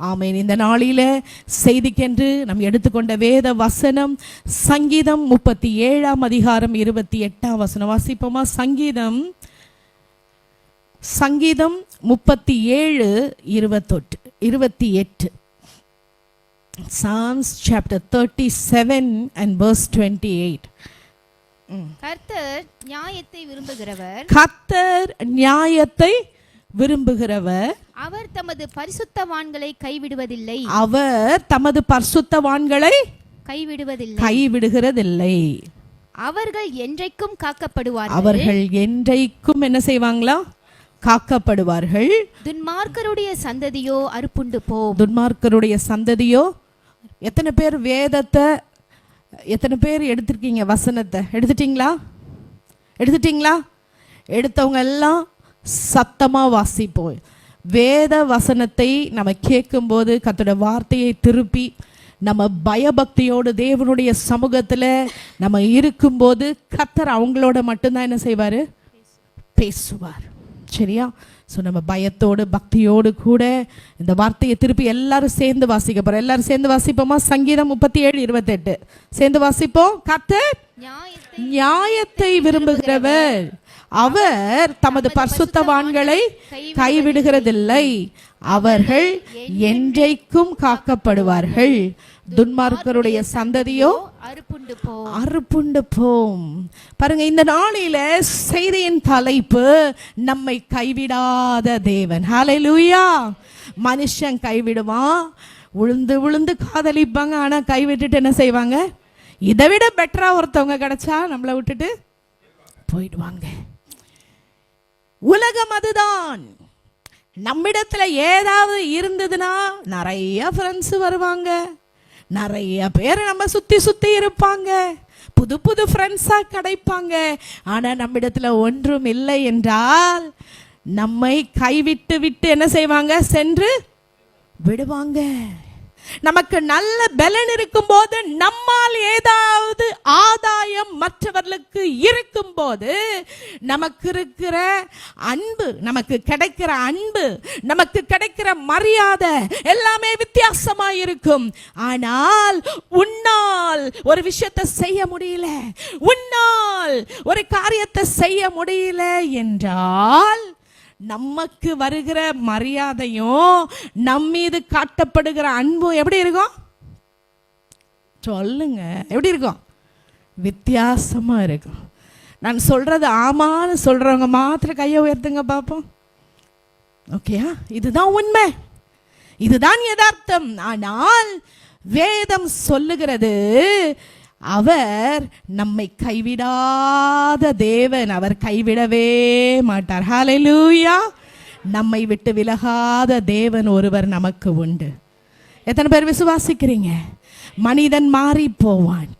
ஆமென். இந்த நாளில செய்திக்கென்று நாம் எடுத்துக்கொண்ட வேத வசனம் சங்கீதம் 37 அதிகாரம் 28 வசனம். வாசிப்போமா? சங்கீதம் 37:28. Psalms chapter 37 and verse 28. கர்த்தர் நியாயத்தை விரும்புகிறவர், கர்த்தர் நியாயத்தை விரும்புகிறவர், அவர் தமது பரிசுத்தவான்களை கைவிடுவதில்லை, அவர் தமது பரிசுத்தவான்களை கைவிடுகிறதில்லை. அவர்கள் என்றைக்கும் காக்கப்படுவார்கள், அவர்கள் என்றைக்கும் என்ன செய்வாங்களா? காக்கப்படுவார்கள். துன்மார்க்கருடைய சந்ததியோ அறுப்புண்டு போம். துன்மார்க்கருடைய சந்ததியோ. எத்தனை பேர் வேதத்தை, எத்தனை பேர் எடுத்திருக்கீங்க? வசனத்தை எடுத்துட்டீங்களா? எடுத்தவங்க எல்லாம் சத்தமா வாசிப்போம். வேத வசனத்தை நம்ம கேட்கும்போது கர்த்தருடைய வார்த்தையை திருப்பி நம்ம பயபக்தியோடு தேவனுடைய சமூகத்தில் நம்ம இருக்கும்போது கர்த்தர் அவங்களோட மட்டும்தான் என்ன செய்வார்? பேசுவார். சரியா? ஸோ நம்ம பயத்தோடு பக்தியோடு கூட இந்த வார்த்தையை திருப்பி எல்லாரும் சேர்ந்து வாசிக்க போகிறோம். எல்லாரும் சேர்ந்து வாசிப்போமா? சங்கீதம் 37:28 சேர்ந்து வாசிப்போம். கர்த்தர் நியாயத்தை விரும்புகிறவர், அவர் தமது பரிசுத்தவான்களை கைவிடுகிறதில்லை, அவர்கள் என்றைக்கும் காக்கப்படுவார்கள், துன்மார்க்கருடைய சந்ததியோ அறுப்புண்டு போம். பாருங்க, இந்த நாளில செய்தியின் தலைப்பு நம்மை கைவிடாத தேவன். ஹல்லேலூயா. மனுஷன் கைவிடுவான், உளுந்து உளுந்து காதலிப்பாங்க, ஆனா கைவிட்டுட்டு என்ன செய்வாங்க? இதை விட பெட்டரா ஒருத்தவங்க கிடைச்சா நம்மளை விட்டுட்டு போயிடுவாங்க. உலகம் அதுதான். நம்மிடத்துல ஏதாவது இருந்ததுன்னா நிறைய ஃப்ரெண்ட்ஸ் வருவாங்க, நிறைய பேர் நம்ம சுத்தி இருப்பாங்க, புது புது ஃப்ரெண்ட்ஸா கிடைப்பாங்க. ஆனா நம்மிடத்துல ஒன்றும் இல்லை என்றால் நம்மை கைவிட்டு விட்டு என்ன செய்வாங்க? சென்று விடுவாங்க. நமக்கு நல்ல பலன் இருக்கும் போது, நம்மால் ஏதாவது ஆதாயம் மற்றவர்களுக்கு இருக்கும் போது, நமக்கு இருக்கிற அன்பு, நமக்கு கிடைக்கிற அன்பு, நமக்கு கிடைக்கிற மரியாதை எல்லாமே வித்தியாசமா இருக்கும். ஆனால் உன்னால் ஒரு விஷயத்தை செய்ய முடியல, உன்னால் ஒரு காரியத்தை செய்ய முடியல என்றால் நமக்கு வருகிற மரியாதையும் நம்மீது காட்டப்படுகிற அன்பும் எப்படி இருக்கும்? சொல்லுங்க, எப்படி இருக்கும்? வித்தியாசமா இருக்கும். நான் சொல்றது ஆமான்னு சொல்றவங்க மாத்திரம் கையை உயர்த்துங்க பார்ப்போம். ஓகேயா? இதுதான் உண்மை, இதுதான் யதார்த்தம். ஆனால் வேதம் சொல்லுகிறது அவர் நம்மை கைவிடாத தேவன், அவர் கைவிடவே மாட்டார். ஹல்லேலூயா. நம்மை விட்டு விலகாத தேவன் ஒருவர் நமக்கு உண்டு. எத்தனை பேர் விசுவாசிக்கிறீங்க? மனிதன் மாறி போவான்,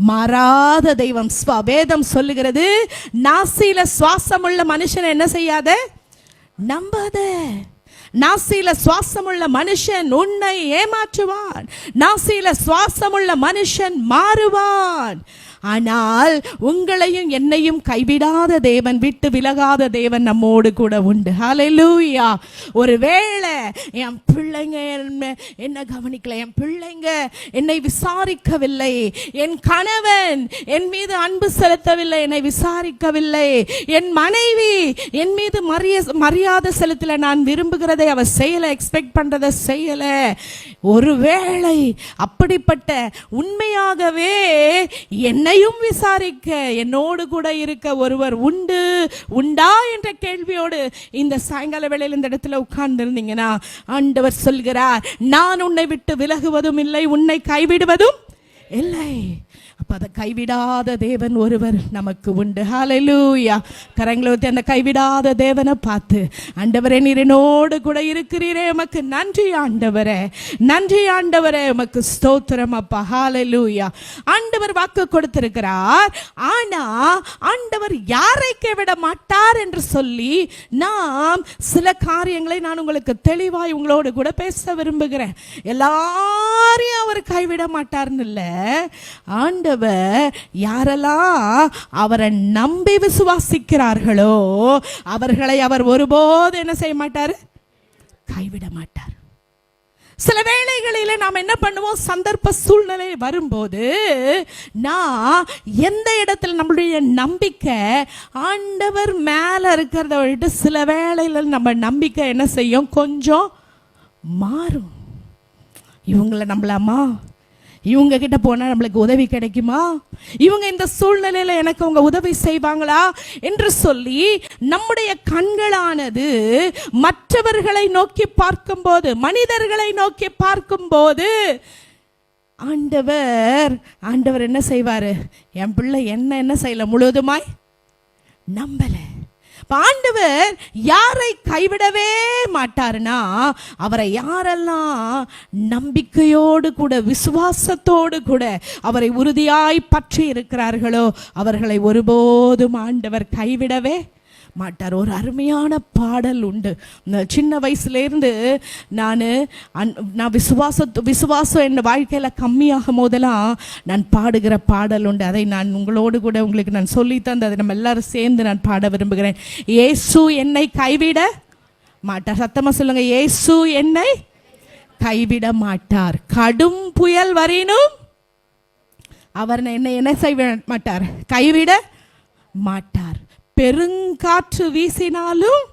மாறாத தெய்வம். வேதம் சொல்லுகிறது, நாசியில சுவாசமுள்ள மனுஷன் என்ன செய்யாத? நம்பாத. நாசியில சுவாசமுள்ள மனுஷன் உன்னை ஏமாற்றுவான், நாசியில சுவாசமுள்ள மனுஷன் மாறுவான். ஆனால் உங்களையும் என்னையும் கைவிடாத தேவன், விட்டு விலகாத தேவன் நம்மோடு கூட உண்டு. ஹல்லேலூயா. ஒருவேளை என் பிள்ளைங்க என்ன கவனிக்கல, என் பிள்ளைங்க என்னை விசாரிக்கவில்லை, என் கணவன் என் மீது அன்பு செலுத்தவில்லை, என்னை விசாரிக்கவில்லை, என் மனைவி என் மீது மரியாதை செலுத்தல, நான் விரும்புகிறதை அவ செய்யல, எக்ஸ்பெக்ட் பண்றதை செய்யல. ஒருவேளை அப்படிப்பட்ட உண்மையாகவே என்னையும் விசாரிக்க என்னோடு கூட இருக்க ஒருவர் உண்டா என்ற கேள்வியோடு இந்த சாயங்கால வேளையில் இந்த இடத்துல உட்கார்ந்து இருந்தீங்கன்னா, ஆண்டவர் சொல்கிறார், நான் உன்னை விட்டு விலகுவதும் இல்லை, உன்னை கைவிடுவதும் இல்லை. அப்ப அதை கைவிடாத தேவன் ஒருவர் நமக்கு உண்டு. ஹல்லேலூயா. கரங்களை ஊத்தி அந்த கைவிடாத தேவனை பார்த்து, ஆண்டவரே நீர் என்னோடு கூட இருக்கிறீரே, உமக்கு நன்றி ஆண்டவரே, நன்றி ஆண்டவரே, உமக்கு ஸ்தோத்திரம் அப்பா. ஹல்லேலூயா. ஆண்டவர் வாக்கு கொடுத்திருக்கிறார், ஆனா ஆண்டவர் யாரை கைவிட மாட்டார் என்று சொல்லி நாம் சில காரியங்களை நான் உங்களுக்கு தெளிவாய் உங்களோடு கூட பேச விரும்புகிறேன். எல்லாரையும் அவர் கைவிட மாட்டார்னு இல்லை, ஆண்டவர் யாரெல்லாம் அவரை நம்பி விசுவாசிக்கிறார்களோ அவர்களை அவர் ஒருபோது என்ன செய்ய மாட்டார்? கைவிட மாட்டார். சில வேளைகளிலே நாம் என்ன பண்ணுவோம், சந்தர்ப்ப சூழ்நிலை வரும்போது நான் எந்த இடத்துல நம்மளுடைய நம்பிக்கை ஆண்டவர் மேல இருக்கிறத விட்டு சில வேளையில நம்ம நம்பிக்கை என்ன செய்யும், கொஞ்சம் மாறும். இவங்களை நம்பலாமா, இவங்க கிட்ட போனா நம்மளுக்கு உதவி கிடைக்குமா, இவங்க இந்த சூழ்நிலையில எனக்கு அவங்க உதவி செய்வாங்களா என்று சொல்லி நம்முடைய கண்களானது மற்றவர்களை நோக்கி பார்க்கும்போது, மனிதர்களை நோக்கி பார்க்கும்போது ஆண்டவர் என்ன செய்வாரு, என் பிள்ளை என்ன செய்யல, முழுவதுமாய் நம்பல. ஆண்டவர் யாரை கைவிடவே மாட்டாருன்னா, அவரை யாரெல்லாம் நம்பிக்கையோடு கூட விசுவாசத்தோடு கூட அவரை உறுதியாய் பற்றி இருக்கிறார்களோ அவர்களை ஒருபோதும் ஆண்டவர் கைவிடவே மாட்டார். ஒரு அருமையான பாடல் உண்டு. சின்ன வயசுலேருந்து நான் விசுவாசம் என் வாழ்க்கையில் கம்மியாகும் போதெல்லாம் நான் பாடுகிற பாடல் உண்டு. அதை நான் உங்களோடு கூட உங்களுக்கு நான் சொல்லி தந்ததை நம்ம எல்லாரும் சேர்ந்து நான் பாட விரும்புகிறேன். இயேசு என்னை கைவிட மாட்டார். சத்தமாக சொல்லுங்க, இயேசு என்னை கைவிட மாட்டார். கடும் புயல் வரினும் அவர் என்னை என்ன செய்ய மாட்டார், கைவிட மாட்டார். பெருங்காற்று வீசினாலும்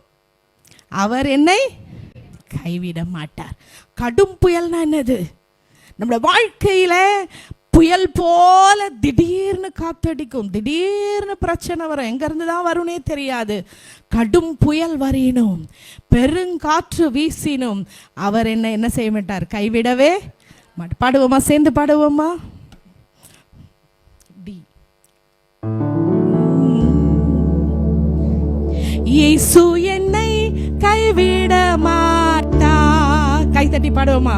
அவர் என்னை கைவிட மாட்டார். கடும் புயல்னா என்னது, நம்மளோட வாழ்க்கையில புயல் போல திடீர்னு காத்தடிக்கும், திடீர்னு பிரச்சனை வரும், எங்க இருந்து தான் வரும்னே தெரியாது. கடும் புயல் வரினும் பெருங்காற்று வீசினும் அவர் என்ன செய்ய மாட்டார், கைவிடவே மாட்டார். பாடுவோமா, சேர்ந்து பாடுவோமா. இயேசு என்னை கைவிட மாட்டார். கை தட்டி பாடுவோமா.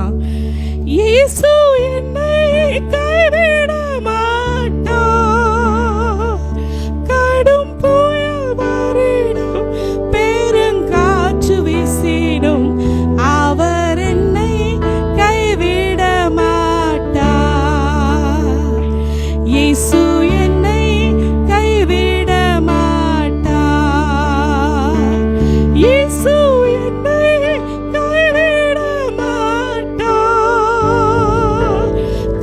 இயேசு என்னை கைவிட மாட்டார். கடும் புயல் வரினும் பெருங்காற்று வீசினும் அவர் என்னை கைவிட மாட்டார். இயேசு என்னை கைவிட மாட்டார். இயேசு என்னை கைவிட மாட்டார்.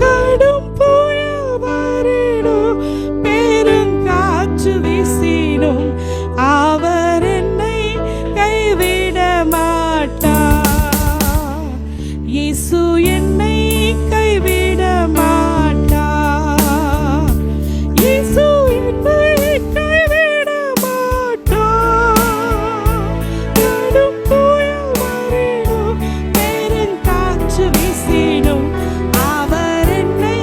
கடும் புயல் வரினும் பெருங்காற்று வீசினும் அவர் என்னை கைவிட மாட்டார். இயேசு என்னை கைவிட மாட்டார். இயேசு என்னை கைவிட மாட்டார். கடும் புயல் வரினும் பெருங்காற்று வீசினும் அவர் என்னை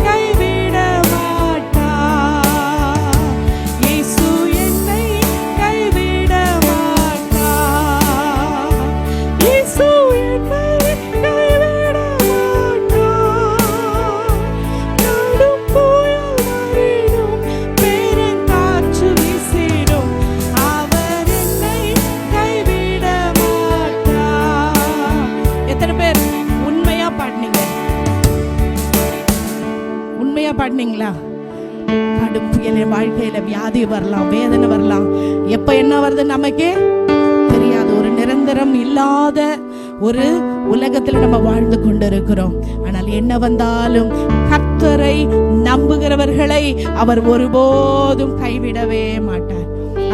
கைவிட மாட்டார். இயேசு என்னை கைவிட மாட்டார். இயேசு என்னை கைவிட மாட்டார். கடும் புயல் வரினும் பெருங்காற்று வீசினும் அவர் என்னை கைவிட மாட்டார். எத்தனை பேர் உண்மையா பாடினீங்க? உண்மையா பாடினீங்களா? கடும் புயல் வாழ்க்கையில வியாதி வரலாம், வேதனை வரலாம், எப்ப என்ன வருது நமக்கே தெரியாது. ஒரு நிரந்தரம் இல்லாத ஒரு உலகத்தில் நம்ம வாழ்ந்து கொண்டிருக்கிறோம். ஆனால் என்ன வந்தாலும் கர்த்தரை நம்புகிறவர்களை அவர் ஒருபோதும் கைவிடவே மாட்டார்.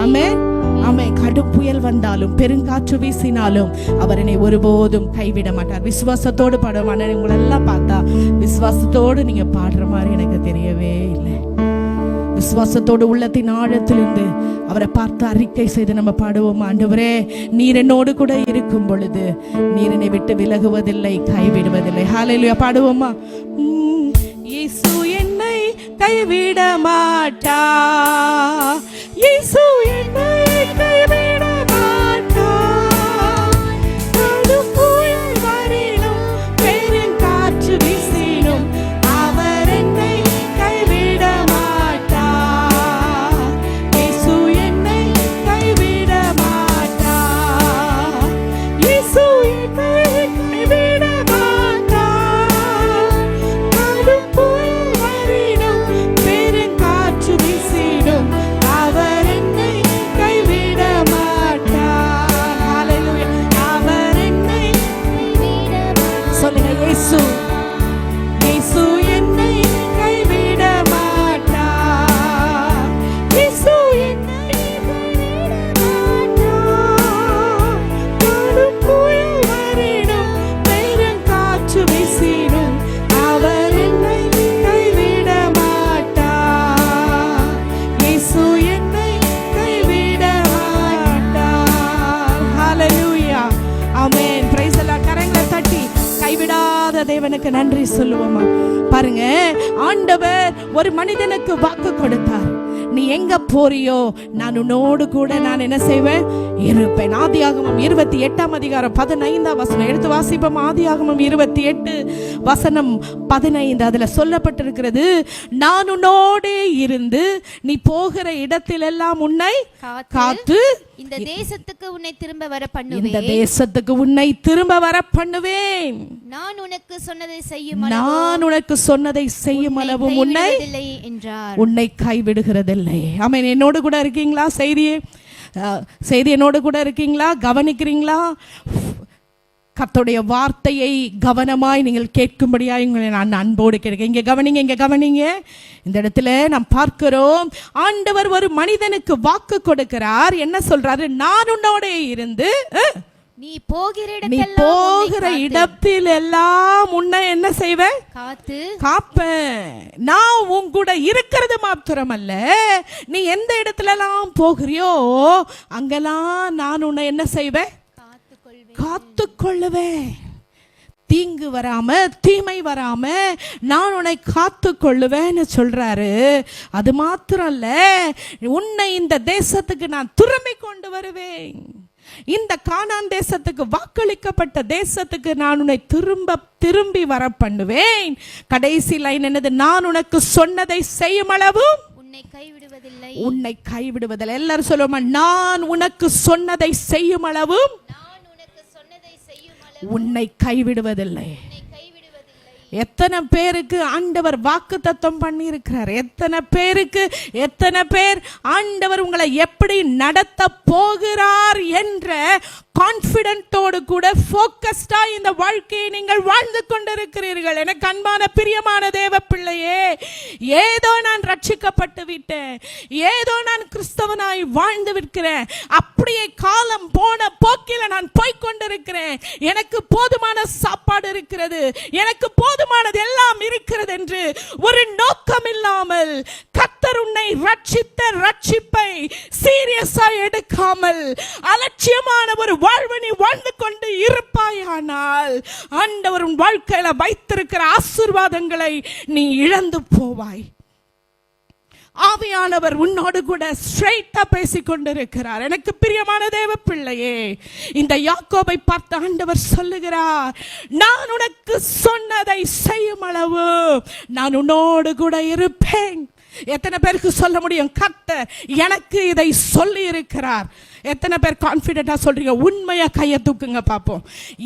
ஆமென், ஆமென். கடும் புயல் வந்தாலும் பெருங்காற்று வீசினாலும் அவர் என்னை ஒருபோதும் கைவிட மாட்டார். விசுவாசத்தோடு பாடுவான உங்களெல்லாம் பார்த்தா விசுவாசத்தோடு நீங்க பாடுற மாதிரி எனக்கு தெரியவே இல்லை. விசுவாசத்தோடு உள்ளத்தின் ஆழத்திலிருந்து அவரை பார்த்து அறிக்கை செய்து நம்ம பாடுவோம். ஆண்டவரே, நீர் என்னோடு கூட இருக்கும் பொழுது நீர் என்னை விட்டு விலகுவதில்லை, கைவிடுவதில்லை. ஹல்லேலூயா. பாடுவோமா. இயேசு என்னை கைவிட மாட்டார். இயேசு என்னை கைவிட மாட்டார். கடும் புயல் வரினும் பெருங்காற்று வீசினும் அவர் என்னை கைவிட மாட்டார். இயேசு என்னை கைவிட மாட்டார். இயேசு என்னை கைவிட மாட்டார். கடும் புயல் வரினும் பெருங்காற்று வீசினும் அவர் என்னை கைவிட மாட்டார். சொல்லுங்க, இயேசு இயேசு என்னை கைவிட மாட்டார். இயேசு என்னை கைவிட மாட்டார். கடும் புயல் வரினும் பெருங்காற்று வீசினும் அவர் என்னை கைவிட மாட்டார். இயேசு என்னை கைவிட மாட்டார். Hallelujah, amen. Praise the lord. கரங்களை தட்டி கைவிடாத தேவனுக்கு நன்றி சொல்லுவோமா? பாருங்க, ஆண்டவர் ஒரு மனிதனுக்கு வாக்கு கொடுத்தார். நீ எங்க போறியோ நான் உன்னோடு கூட நான் என்ன செய்வேன், இருப்பேன். ஆதியாகமம் 28 அதிகாரம் 15 வசனம் எடுத்து வாசிப்போம். ஆதியாகமம் 28 வசனம் 15 அதுல சொல்லப்பட்டிருக்கிறது, நான் உன்னோடே இருந்து நீ போகிற இடத்திலெல்லாம் உன்னை காத்து இந்த தேசத்துக்கு உன்னை திரும்ப வர பண்ணுவேன். இந்த தேசத்துக்கு உன்னை திரும்ப வர பண்ணுவேன். நான் உனக்கு சொன்னதை செய்யும் அளவும் உன்னை என்றார். உன்னை கைவிடுகிறதில்லை. ஆமென். என்னோடு கூட இருக்கீங்களா? செய்தி என்னோடு கூட இருக்கீங்களா? கவனிக்கிறீங்களா? கர்த்தருடைய வார்த்தையை கவனமாய் நீங்கள் கேட்கும்படியாய் உங்களை நான் அன்போடு கேட்கிறேன். இங்க கவனிங்க. இந்த இடத்துல நாம் பார்க்கிறோம், ஆண்டவர் ஒரு மனிதனுக்கு வாக்கு கொடுக்கிறார். என்ன சொல்றாரு? நான் உன்னோட இருந்து நீ போகிற இடத்தில் எல்லாம் உன்னை என்ன செய்வேன்? காப்பேன். நான் உன் கூட இருக்கிறது மாத்திரமல்ல, நீ எந்த இடத்துல எல்லாம் போகிறியோ அங்கெல்லாம் நான் உன்னை என்ன செய்வேன்? காத்துக்கொள்ளுவேன். தீங்கு வராம, தீமை வராம நான் உன்னை காத்து கொள்ளுவேன்னு சொல்றாரு. அது மாத்திரம் இல்ல, உன்னை இந்த தேசத்துக்கு நான் திரும்பி கொண்டு வருவேன். இந்த கானான் தேசத்துக்கு, வாக்களிக்கப்பட்ட தேசத்துக்கு நான் உன்னை திரும்பி வர பண்ணுவேன். கடைசி லைன் என்னது? நான் உனக்கு சொன்னதை செய்யும் அளவும் உன்னை கைவிடுவதில்லை. எல்லாரும் சொல்லுவோமா? நான் உனக்கு சொன்னதை செய்யும் அளவும் உன்னை கைவிடுவதில்லை. எத்தனை பேருக்கு ஆண்டவர் வாக்குத்தத்தம் பண்ணி இருக்கிறார்? எத்தனை பேர் ஆண்டவர் உங்களை எப்படி நடத்த போகிறார் என்ற கான்பிடென்ட்டோடு கூட ஃபோக்கஸ்டா இந்த வாழ்க்கையை நீங்கள் வாழ்ந்து கொண்டிருக்கிறீர்கள். எனக்கு அன்பான பிரியமான தேவ பிள்ளையே, ஏதோ நான் ரட்சிக்கப்பட்டு விட்டேன், ஏதோ நான் கிறிஸ்தவனாய் வாழ்ந்து விற்கிறேன், அப்படியே காலம் போன போக்கில நான் போய்கொண்டிருக்கிறேன், எனக்கு போதுமான சாப்பாடு இருக்கிறது, எனக்கு போதுமானது எல்லாம் இருக்கிறது என்று ஒரு நோக்கம் இல்லாமல் கர்த்தர் உன்னை ரட்சித்த ரட்சிப்பை சீரியஸா எடுக்காமல் அலட்சியமான ஒரு வாழ்வு நீ வாழ்ந்து கொண்டு இருப்பாயானால் ஆண்டவர் உன் வாழ்க்கையில வைத்திருக்கிற ஆசீர்வாதங்களை நீ இழந்து போவாய். ஆவியானவர் உன்னோடு கூட ஸ்ட்ரைட்டா பேசிக் கொண்டிருக்கிறார். எனக்கு பிரியமான தேவ பிள்ளையே, இந்த யாக்கோபை பார்த்து ஆண்டவர் சொல்லுகிறார், நான் உனக்கு சொன்னதை செய்யும் அளவு நான் உன்னோடு கூட இருப்பேன். எத்தனை பேருக்கு சொல்ல முடியும்? கர்த்தர் எனக்கு இதை சொல்லி இருக்கிறார். எத்தனை பேர் கான்ஃபிடென்ட்டா சொல்றீங்க? உண்மையா கையை தூக்குங்க பாப்போம்.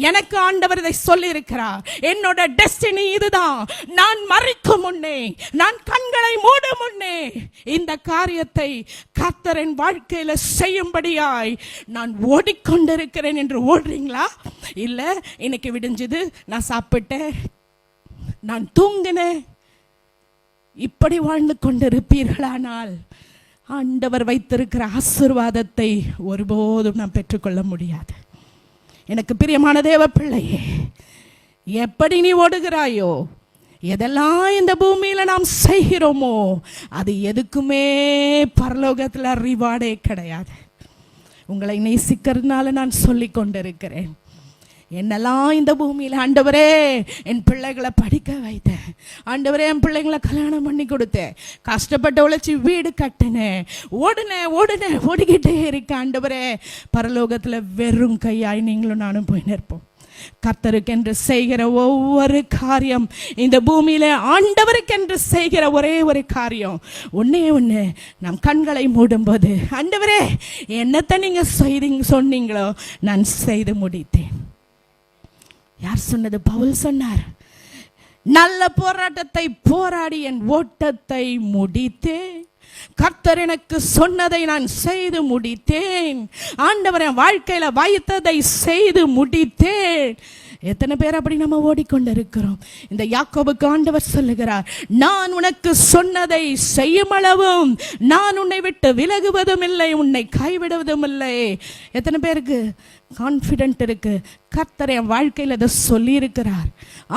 எனக்கு ஆண்டவர் இதை சொல்லி இருக்கிறார். என்னோட டெஸ்டினி இதுதான். நான் மரிக்கும் முன்னே, நான் கண்களை மூடும் முன்னே இந்த காரியத்தை கர்த்தர் என் வாழ்க்கையில செய்யும்படியாய் நான் ஓடிக்கொண்டிருக்கிறேன் என்று ஓடுறீங்களா? இல்ல இன்னைக்கு விடிஞ்சது, நான் சாப்பிட்டேன், நான் தூங்கினேன், இப்படி வாழ்ந்து கொண்டிருப்பீர்களானால் ஆண்டவர் வைத்திருக்கிற ஆசீர்வாதத்தை ஒருபோதும் நாம் பெற்றுக்கொள்ள முடியாது. எனக்கு பிரியமான தேவ பிள்ளையே, எப்படி நீ ஓடுகிறாயோ, எதெல்லாம் இந்த பூமியில நாம் செய்கிறோமோ அது எதுக்குமே பரலோகத்துல ரிவார்டே கிடையாது. உங்களை நேசிக்கிறதுனால நான் சொல்லி கொண்டிருக்கிறேன். என்னெல்லாம் இந்த பூமியில் ஆண்டவரே என் பிள்ளைகளை படிக்க வைத்தேன், ஆண்டவரே என் பிள்ளைங்களை கல்யாணம் பண்ணி கொடுத்தேன், கஷ்டப்பட்டு உழைச்சி வீடு கட்டினேன், ஓடிக்கிட்டே இருக்க ஆண்டவரே, பரலோகத்தில் வெறும் கையாய் நீங்களும் நானும் போய் நிற்போம். கர்த்தருக்கென்று செய்கிற ஒவ்வொரு காரியம், இந்த பூமியில ஆண்டவருக்கென்று செய்கிற ஒரே ஒரு காரியம் ஒன்னே ஒன்று, நம் கண்களை மூடும்போது ஆண்டவரே என்னத்தை நீங்க சொன்னீங்களோ நான் செய்து முடித்தேன். யார் சொன்னது? பவுல் சொன்னார், நல்ல போராட்டத்தை போராடி என் ஓட்டத்தை முடித்தேன், கர்த்தர் எனக்கு சொன்னதை நான் செய்து முடித்தேன், ஆண்டவர் என் வாழ்க்கையில வைத்ததை செய்து முடித்தேன். எத்தனை பேர் அப்படி நம்ம ஓடிக்கொண்டு இருக்கிறோம்? இந்த யாக்கோபுக்கு ஆண்டவர் சொல்லுகிறார், நான் உனக்கு சொன்னதை செய்யும் அளவும் நான் உன்னை விட்டு விலகுவதும் இல்லை, உன்னை கைவிடுவதும் இல்லை. எத்தனை பேருக்கு கான்ஃபிடென்ட் இருக்கு? கர்த்தர் என் வாழ்க்கையில் இதை சொல்லி இருக்கிறார்,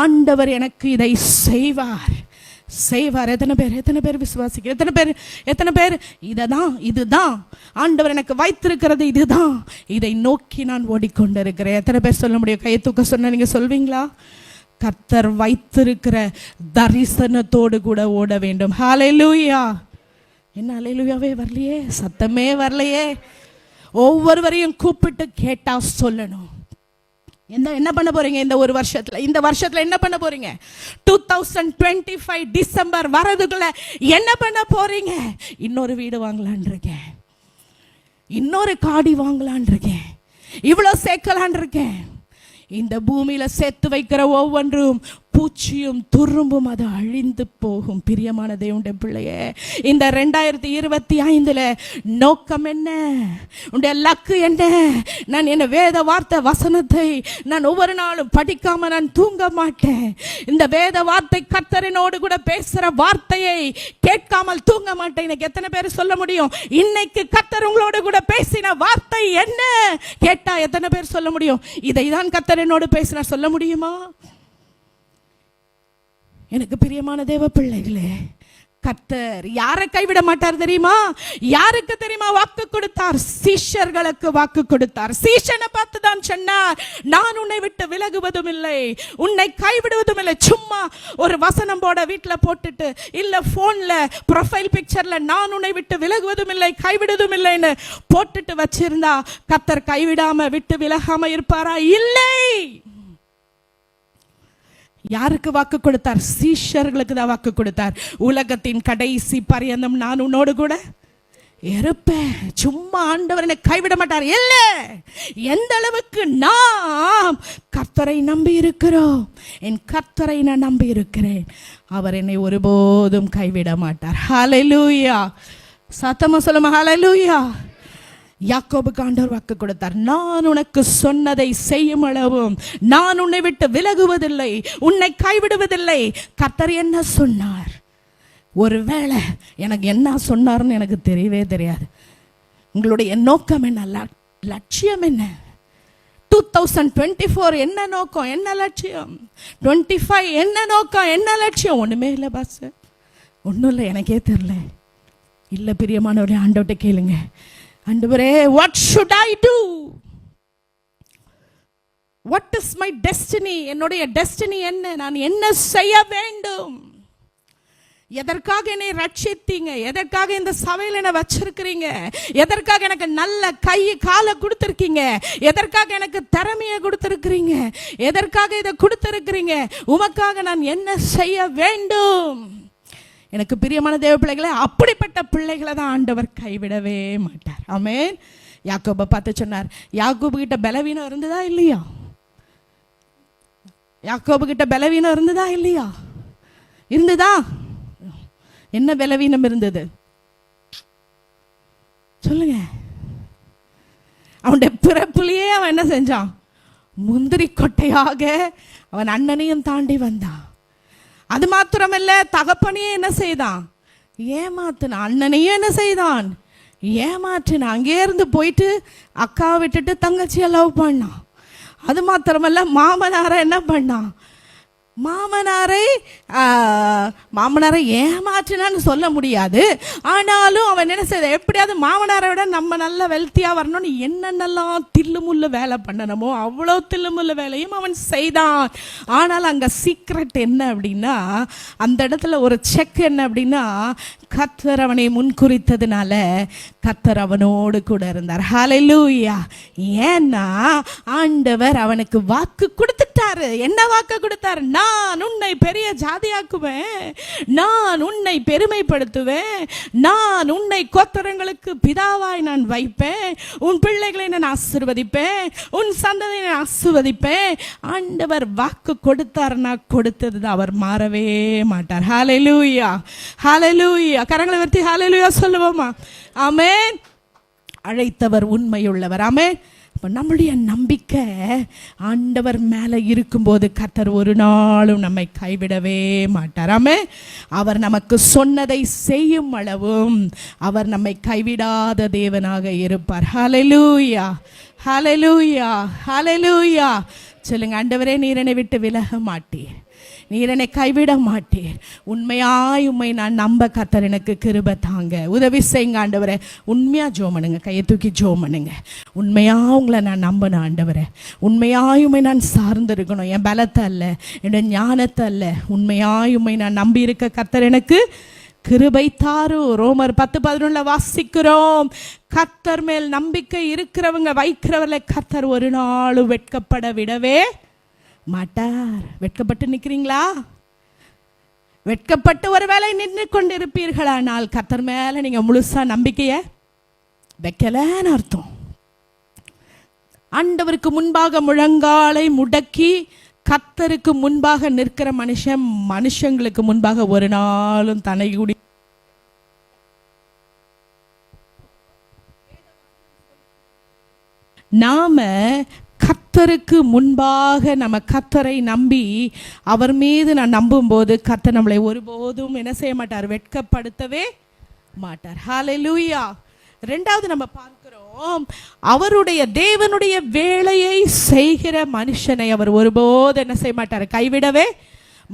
ஆண்டவர் எனக்கு இதை செய்வார் செய்வார். எத்தனை பேர் விசுவாசிக்க? எத்தனை பேர் இதுதான் ஆண்டவர் எனக்கு வைத்திருக்கிறது, இதுதான், இதை நோக்கி நான் ஓடிக்கொண்டிருக்கிறேன்? எத்தனை பேர் சொல்ல முடியும்? கையை தூக்க சொன்ன நீங்க சொல்வீங்களா? கர்த்தர் வைத்திருக்கிற தரிசனத்தோடு கூட ஓட வேண்டும். ஹல்லேலூயா! என்ன ஹல்லேலூயாவே வரலையே, சத்தமே வரலையே. ஒவ்வொருவரையும் கூப்பிட்டு கேட்டா சொல்லணும். என்ன பண்ண போறீங்க இந்த ஒரு வருஷத்துல? இந்த வருஷத்துல என்ன பண்ண போறீங்க? 2025 டிசம்பர் வரதுக்குள்ள என்ன பண்ண போறீங்க? இன்னொரு வீடு வாங்கலான் இருக்கேன், இன்னொரு காடி வாங்கலான் இருக்கேன், இவ்வளவு சேர்க்கலான் இருக்கேன். இந்த பூமியில சேர்த்து வைக்கிற ஒவ்வொன்றும் பூச்சியும் துரும்பும் அது அழிந்து போகும். பிரியமான தேவனுடைய பிள்ளையே, இந்த 2025 நோக்கம் என்ன? உன்னுடைய லக்கு என்ன? நான் என்ன வேத வார்த்தை வசனத்தை நான் ஒவ்வொரு நாளும் படிக்காம நான் தூங்க மாட்டேன். இந்த வேத வார்த்தை கர்த்தரினோடு கூட பேசுற வார்த்தையை கேட்காமல் தூங்க மாட்டேன். இன்னைக்கு எத்தனை பேர் சொல்ல முடியும் இன்னைக்கு கர்த்தர் உங்களோடு கூட பேசின வார்த்தை என்ன கேட்டா எத்தனை பேர் சொல்ல முடியும்? இதை தான் கர்த்தரினோடு பேசினார் சொல்ல முடியுமா? எனக்கு பிரியமான தேவ பிள்ளைகளே, கர்த்தர் யாரை கைவிட மாட்டார் தெரியுமா? யாருக்கு தெரியுமா வாக்கு கொடுத்தார்? சீஷர்களுக்கு வாக்கு கொடுத்தார். சீஷனை பார்த்து தான் சொன்னார், நான் உன்னை விட்டு விலகுவதும் இல்லை, உன்னை கைவிடுவதும் இல்லை. சும்மா ஒரு வசனம் போட வீட்டுல போட்டுட்டு இல்ல போன்ல ப்ரொஃபைல் பிக்சர்ல நான் உன்னை விட்டு விலகுவதும் இல்லை கைவிடுவதும் இல்லைன்னு போட்டுட்டு வச்சிருந்தா கர்த்தர் கைவிடாம விட்டு விலகாம இருப்பாரா? இல்லை. யாருக்கு வாக்கு கொடுத்தார்? சீஷர்களுக்கு தான் வாக்கு கொடுத்தார். உலகத்தின் கடைசி பரியந்தம் நான் உன்னோடு கூட இருப்பேன். சும்மா ஆண்டவர் என்னை கைவிட மாட்டார். இல்ல, எந்த அளவுக்கு நாம் கர்த்தரை நம்பி இருக்கிறோம். என் கர்த்தரை நான் நம்பி இருக்கிறேன், அவர் என்னை ஒருபோதும் கைவிட மாட்டார். ஹல்லேலூயா! சத்தமா சொல்லுமா ஹல்லேலூயா! யாக்கோபுக்கு ஆண்டவர் வாக்கு கொடுத்தார், நான் உனக்கு சொன்னதை செய்யும் அளவும் நான் உன்னை விட்டு விலகுவதில்லை, உன்னை கைவிடுவதில்லை. கர்த்தர் என்ன சொன்னார்? ஒருவேளை எனக்கு என்ன சொன்னார்னு எனக்கு தெரியவே தெரியாது. உங்களுடைய நோக்கம் என்ன? லட்சியம் என்ன? 2024 என்ன நோக்கம், என்ன லட்சியம்? 25 என்ன நோக்கம், என்ன லட்சியம்? ஒண்ணுமே இல்லை பாஸ், ஒன்றும் இல்லை, எனக்கே தெரியல. இல்லை பிரியமானவரே, ஆண்டவர்கிட்ட கேளுங்க, ஆண்டவரே, what should I do? What is my destiny? என்னுடைய டெஸ்டினி என்ன? நான் என்ன செய்ய வேண்டும்? எதற்காக என்னை ரட்சித்தீங்க? எதற்காக இந்த சபையில் என்ன வச்சிருக்கிறீங்க? எதற்காக எனக்கு நல்ல கை காலை கொடுத்திருக்கீங்க? எதற்காக எனக்கு திறமையை கொடுத்திருக்கிறீங்க? எதற்காக இதை கொடுத்திருக்கிறீங்க? உமக்காக நான் என்ன செய்ய வேண்டும்? எனக்கு பிரியமான தேவ பிள்ளைகளை, அப்படிப்பட்ட பிள்ளைகளை தான் ஆண்டவர் கைவிடவே மாட்டார். ஆமென். யாக்கோபை பார்த்து சொன்னார், யாக்கோபு கிட்ட பலவீனம் இருந்ததா இல்லையா? யாக்கோபு கிட்ட பலவீனம் இருந்ததா இல்லையா? இருந்ததா? என்ன பலவீனம் இருந்தது சொல்லுங்க. அவனுடைய பிறப்புலயே அவன் என்ன செஞ்சான்? முந்திரி கொட்டையாக அவன் அண்ணனையும் தாண்டி வந்தான். அது மாத்திரமல்ல, தகப்பனையும் என்ன செய்தான்? ஏமாத்தினான். அண்ணனையும் என்ன செய்தான்? ஏமாற்றினான். அங்கே இருந்து போயிட்டு அக்காவை விட்டுட்டு தங்கச்சியை லவ் பண்ணான். அது மாத்திரமல்ல, மாமனாரை என்ன பண்ணான்? மாமனாரை ஏமாற்றினான்னு சொல்ல முடியாது. ஆனாலும் அவன் என்ன செய்த, எப்படியாவது மாமனாரை விட நம்ம நல்ல வெல்த்தியா வரணும்னு என்னென்னலாம் தில்லுமுள்ளு வேலை பண்ணணுமோ அவ்வளோ தில்லுமுள்ளு வேலையும் அவன் செய்தான். ஆனால் அங்க சீக்ரெட் என்ன அப்படின்னா, அந்த இடத்துல ஒரு செக் என்ன அப்படின்னா, கர்த்தர் அவனை முன்குறித்ததுனால கர்த்தர் அவனோடு கூட இருந்தார். ஹல்லேலூயா! ஏன்னா ஆண்டவர் அவனுக்கு வாக்கு கொடுத்துட்டாரு. என்ன வாக்கு கொடுத்தாரு? நான் உன்னை பெரிய ஜாதியாக்குவேன், நான் உன்னை பெருமைப்படுத்துவேன், நான் உன்னை கோத்திரங்களுக்கு பிதாவாய் நான் வைப்பேன், உன் பிள்ளைகளை நான் ஆசீர்வதிப்பேன், உன் சந்ததியை நான் ஆசீர்வதிப்பேன். ஆண்டவர் வாக்கு கொடுத்தாருன்னா கொடுத்தது அவர் மாறவே மாட்டார். ஹல்லேலூயா! ஹல்லேலூயா! கரங்களை உயர்த்தி ஹல்லேலூயா சொல்லுவோமா? ஆமென். அழைத்தவர் உண்மையுள்ளவர். ஆமென். இப்போ நம்முடைய நம்பிக்கை ஆண்டவர் மேலே இருக்கும்போது கர்த்தர் ஒரு நாளும் நம்மை கைவிடவே மாட்டார். ஆமென். அவர் நமக்கு சொன்னதை செய்யும் அளவும் அவர் நம்மை கைவிடாத தேவனாக இருப்பார். ஹல்லேலூயா, ஹல்லேலூயா, ஹல்லேலூயா. சொல்லுங்க, ஆண்டவரே நீர் என்னை விட்டு விலக மாட்டீர், நீர் என்னை கைவிட மாட்டீர். உண்மையாய் உண்மை நான் நம்ப கர்த்தர் எனக்கு கிருபை தாங்க, உதவி செய்யுங்க ஆண்டவரே. உண்மையா ஜெபம் பண்ணுங்க, கையை தூக்கி ஜெபம் பண்ணுங்க. உண்மையா உங்களை நான் நம்பணும் ஆண்டவரே, உண்மையாய் உண்மை நான் சார்ந்து இருக்கணும், என் பலத்தை அல்ல, என்னோட ஞானத்தை அல்ல, உண்மையாய் உண்மை நான் நம்பி இருக்க கர்த்தர் எனக்கு கிருபை தாரும். ரோமர் 10:11 வாசிக்கிறோம், கர்த்தர் மேல் நம்பிக்கை இருக்கிறவங்க வைக்கிறவர்களை கர்த்தர் ஒரு நாளும் வெட்கப்பட விடவே மாட்டார். வெட்கப்பட்டு நிற்கிறீங்களா? வெட்கப்பட்டு ஒரு வேளை நின்று கொண்டு இருப்பீர்களானால் கர்த்தர் மேல நீங்க முழுசா நம்பிக்கைய வைக்கலன்னு அர்த்தம். ஆண்டவருக்கு முன்பாக முழங்காலை முடக்கி கர்த்தருக்கு முன்பாக நிற்கிற மனுஷன் மனுஷங்களுக்கு முன்பாக ஒரு நாளும் தன்னை கூடி நாம கர்த்தருக்கு முன்பாக நம்ம கர்த்தரை நம்பி அவர் மீது நான் நம்பும்போது கர்த்தர் நம்மளை ஒருபோதும் என்ன செய்ய மாட்டார், வெட்கப்படுத்தவே மாட்டார். ஹல்லேலூயா. ரெண்டாவது நம்ம பார்க்கிறோம், அவருடைய தேவனுடைய வேலையை செய்கிற மனுஷனை அவர் ஒருபோது என்ன செய்ய மாட்டார், கைவிடவே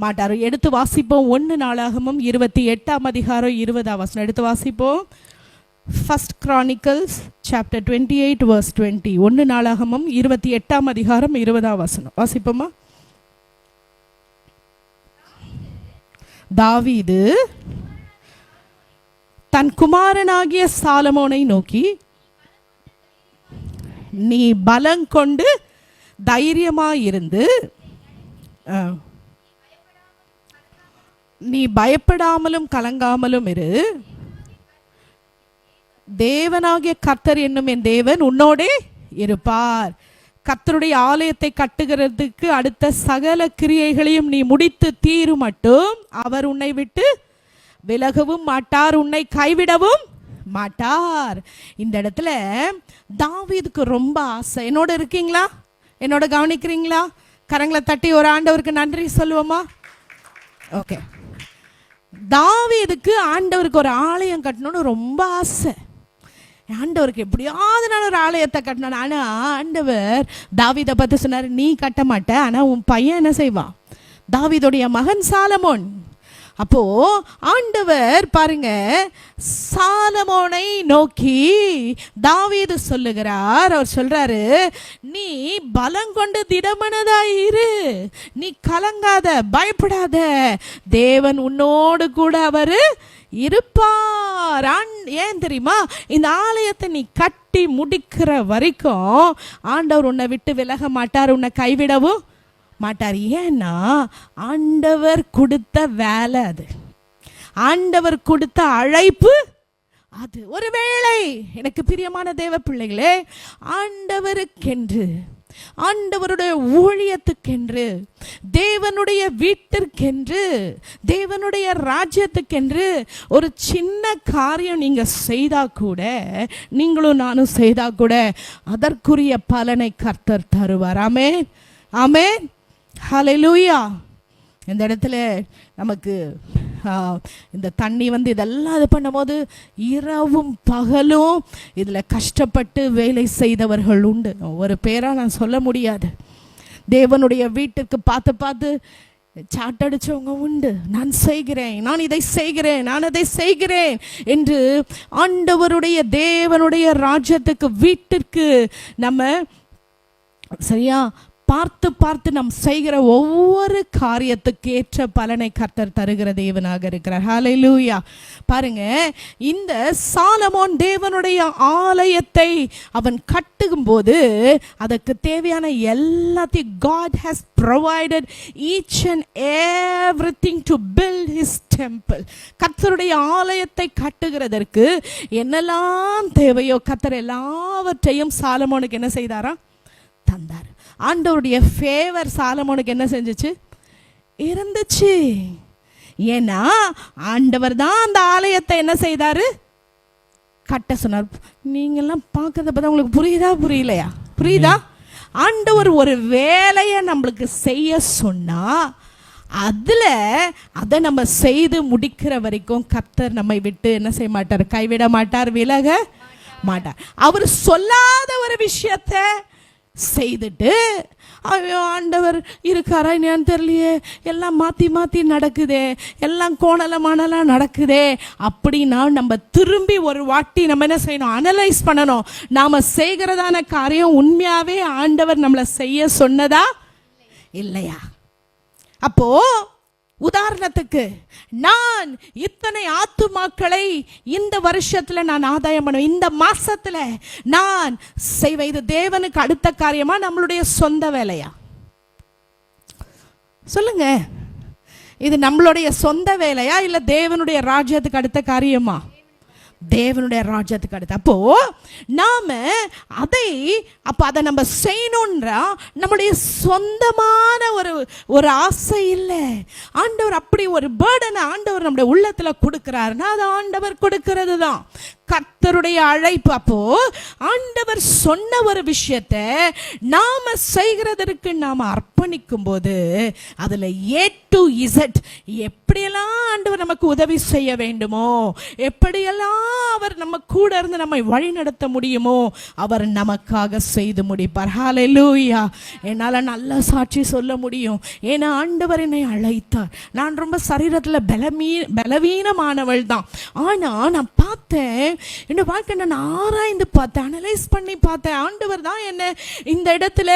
மாட்டார். எடுத்து வாசிப்போம், 1 நாளாகமம் 28:20 எடுத்து வாசிப்போம். 1 Chronicles chapter 28 verse 20. 1 நாளாகமம் 28:20 வாசிப்போமா? தாவீது தன் குமாரனாகிய சாலமோனை நோக்கி, நீ பலம் கொண்டு தைரியமாயிருந்து நீ பயப்படாமலும் கலங்காமலும் இரு, தேவனாகிய கர்த்தர் என்னும் என் தேவன் உன்னோடே இருப்பார். கர்த்தருடைய ஆலயத்தை கட்டுகிறதுக்கு அடுத்த சகல கிரியைகளையும் நீ முடித்து தீரு மட்டும் அவர் உன்னை விட்டு விலகவும் மாட்டார், உன்னை கைவிடவும் மாட்டார். இந்த இடத்துல தாவீதுக்கு ரொம்ப ஆசை. என்னோட இருக்கீங்களா? என்னோட கவனிக்கிறீங்களா? கரங்களை தட்டி ஒரு ஆண்டவருக்கு நன்றி சொல்லுவோமா? ஓகே. தாவீதுக்கு ஆண்டவருக்கு ஒரு ஆலயம் கட்டணும்னு ரொம்ப ஆசை. ஆண்டவருக்கு எப்படியாவது நான் ஒரு ஆலயத்தை கட்டணும். ஆனா ஆண்டவர் தாவீதை பார்த்து சொன்னார், நீ கட்ட மாட்ட, ஆனா உன் பையன் என்ன செய்வான், தாவீதுடைய மகன் சாலமோன். அப்போ ஆண்டவர் பாருங்க, சாலமோனை நோக்கி தாவீது சொல்லுகிறார், அவர் சொல்றாரு, நீ பலம் கொண்டு திடமனதாயிரு, நீ கலங்காத, பயப்படாத, தேவன் உன்னோடு கூட அவரு இருப்பார். ஏன் தெரியுமா? இந்த ஆலயத்தை நீ கட்டி முடிக்கிற வரைக்கும் ஆண்டவர் உன்னை விட்டு விலக மாட்டார், உன்னை கைவிடவும் மாட்டார். ஏன்னா ஆண்டவர் கொடுத்த வேலை அது, ஆண்டவர் கொடுத்த அழைப்பு அது. ஒருவேளை எனக்கு பிரியமான தேவ பிள்ளைகளே, ஆண்டவருக்கென்று, ஆண்டவருடைய ஊழியத்துக்கென்று, தேவனுடைய வீட்டிற்கென்று, தேவனுடைய ராஜ்யத்துக்கென்று ஒரு சின்ன காரியம் நீங்க செய்தா கூட, நீங்களும் நானும் செய்தா கூட அதற்குரிய பலனை கர்த்தர் தருவார். ஆமென், ஆமென், ஹல்லேலூயா. இந்த இடத்துல நமக்கு இந்த தண்ணி இதெல்லாம் இது பண்ணும்போது இரவும் பகலும் இதில் கஷ்டப்பட்டு வேலை செய்தவர்கள் உண்டு. ஒரு பேராக நான் சொல்ல முடியாது. தேவனுடைய வீட்டுக்கு பார்த்து பார்த்து சாட்டடிச்சவங்க உண்டு. நான் செய்கிறேன், நான் இதை செய்கிறேன், நான் அதை செய்கிறேன் என்று ஆண்டவருடைய தேவனுடைய ராஜ்யத்துக்கு வீட்டிற்கு நம்ம சரியா பார்த்து பார்த்து நாம் செய்கிற ஒவ்வொரு காரியத்துக்கு ஏற்ற பலனை கர்த்தர் தருகிற தேவனாக இருக்கிறார். ஹல்லேலூயா. பாருங்க, இந்த சாலமோன் தேவனுடைய ஆலயத்தை அவன் கட்டும் போது அதற்கு தேவையான எல்லாத்தையும் God has provided each and everything to build his temple. கர்த்தருடைய ஆலயத்தை கட்டுகிறதற்கு என்னெல்லாம் தேவையோ கர்த்தர் எல்லாவற்றையும் சாலமோனுக்கு என்ன செய்தாரா, தந்தார். ஆண்டவருடைய ஃபேவர் சாலமோனுக்கு என்ன செஞ்சுச்சு, இருந்துச்சு. ஏன்னா ஆண்டவர் தான் அந்த ஆலயத்தை என்ன செய்தாரு, கட்ட சொன்னார். நீங்கெல்லாம் பார்க்கறத பார்த்தா உங்களுக்கு புரியுதா புரியலையா? புரியுதா? ஆண்டவர் ஒரு வேலையை நம்மளுக்கு செய்ய சொன்னா அதை நம்ம செய்து முடிக்கிற வரைக்கும் கர்த்தர் நம்மை விட்டு என்ன செய்ய மாட்டார், கைவிட மாட்டார், விலக மாட்டார். அவர் சொல்லாத ஒரு விஷயத்த செய்துட்டு ஐயோ ஆண்டவர் இருக்காரா என்னன்னு தெரியலையே, எல்லாம் மாற்றி மாற்றி நடக்குதே, எல்லாம் கோணலமானலாம் நடக்குதே அப்படின்னா நம்ம திரும்பி ஒரு வாட்டி நம்ம என்ன செய்யணும், அனலைஸ் பண்ணணும். நாம் செய்கிறதான காரியம் உண்மையாகவே ஆண்டவர் நம்மளை செய்ய சொன்னதா இல்லையா? அப்போ உதாரணத்துக்கு நான் இத்தனை ஆத்துமாக்களை இந்த வருஷத்துல நான் ஆதாயம் பண்ணுவேன், இந்த மாசத்துல நான் செய்வேன், இது தேவனுக்கு அடுத்த காரியமா நம்மளுடைய சொந்த வேலையா? சொல்லுங்க, இது நம்மளுடைய சொந்த வேலையா இல்ல தேவனுடைய ராஜ்யத்துக்கு அடுத்த காரியமா? தேவனுடைய ராஜ்யத்துக்கு அடுத்து. அப்போ நாம அதை நம்ம செய்யணும்ன்றா நம்முடைய சொந்தமான ஒரு ஆசை இல்லை. ஆண்டவர் அப்படி ஒரு பேர்டனை ஆண்டவர் நம்முடைய உள்ளத்துல கொடுக்கிறாருன்னா அது ஆண்டவர் கொடுக்கிறது தான், கர்த்தருடைய அழைப்பு. அப்போ ஆண்டவர் சொன்ன ஒரு விஷயத்தை நாம செய்கிறதற்கு நாம அர்ப்பணிக்கும் போது அதுல A to Z எப்படியெல்லாம் ஆண்டவர் நமக்கு உதவி செய்ய வேண்டுமோ, எப்படியெல்லாம் அவர் நம்ம கூட இருந்து நம்மை வழி நடத்த முடியுமோ அவர் நமக்காக செய்து முடிப்பார். ஹல்லேலூயா. என்னால நல்ல சாட்சி சொல்ல முடியும். ஏன்னா ஆண்டவர் என்னை அழைத்தார். நான் ரொம்ப சரீரத்துல பலவீனமானவள் தான். ஆனா நான் பார்த்தேன், என்னோட வாழ்க்கை நான் ஆராய்ந்து பார்த்தேன், அனலைஸ் பண்ணி பார்த்தேன். ஆண்டவர் தான் என்ன இந்த இடத்துல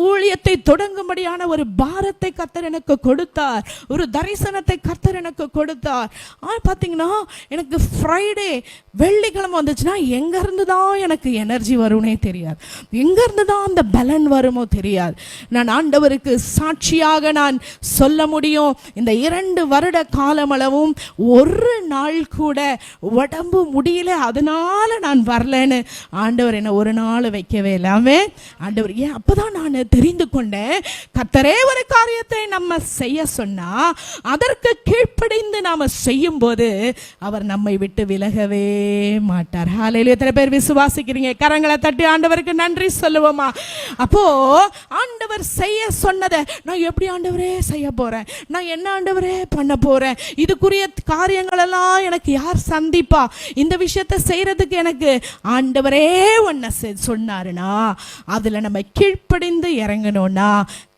ஊழியத்தை தொடங்கும்படியான ஒரு பாரத்தை கர்த்தர் எனக்கு கொடுத்தார், ஒரு தரிசனத்தை கர்த்தர் எனக்கு கொடுத்தார். பார்த்தீங்கன்னா எனக்கு ஃப்ரைடே வெள்ளிக்கிழமை வந்துச்சுன்னா எங்க இருந்து தான் எனக்கு எனர்ஜி வரும்னே தெரியாது, எங்க இருந்து தான் அந்த பலன் வருமோ தெரியாது. நான் ஆண்டவருக்கு சாட்சியாக நான் சொல்ல முடியும், இந்த 2 வருட காலமளவும் ஒரு நாள் கூட உடம்பு முடியல, அதனால நான் வரலன்னு ஆண்டவர் என்ன ஒரு நாள் வைக்கவே இல்லாமே. ஆண்டவர் ஏன் அப்பதான் நான் தெரிந்து கொண்டேன், கர்த்தரே ஒரு காரியத்தை நம்ம செய்ய சொன்னா அதற்கு கீழ்ப்படிந்து நாம செய்யும் போது அவர் நம்மை விட்டு விலகவே மாட்டார். ஹல்லேலூயா. எத்தனை பேர் விசுவாசிக்கிறீங்க? கரங்களை தட்டி ஆண்டவருக்கு நன்றி சொல்லுவோமா? அப்போ ஆண்டவர் செய்ய சொன்னதை நான் எப்படி ஆண்டவரே செய்ய போறேன், நான் என்ன ஆண்டவரே பண்ண போறேன், இதுக்குரிய காரியங்கள் எல்லாம் எனக்கு யார் சந்திப்பா, இந்த விஷயத்தை செய்யறதுக்கு எனக்கு ஆண்டவரே ஒன்ன சொன்னாருன்னா அதுல நம்ம கீழ்ப்படிந்து இறங்கணும்னா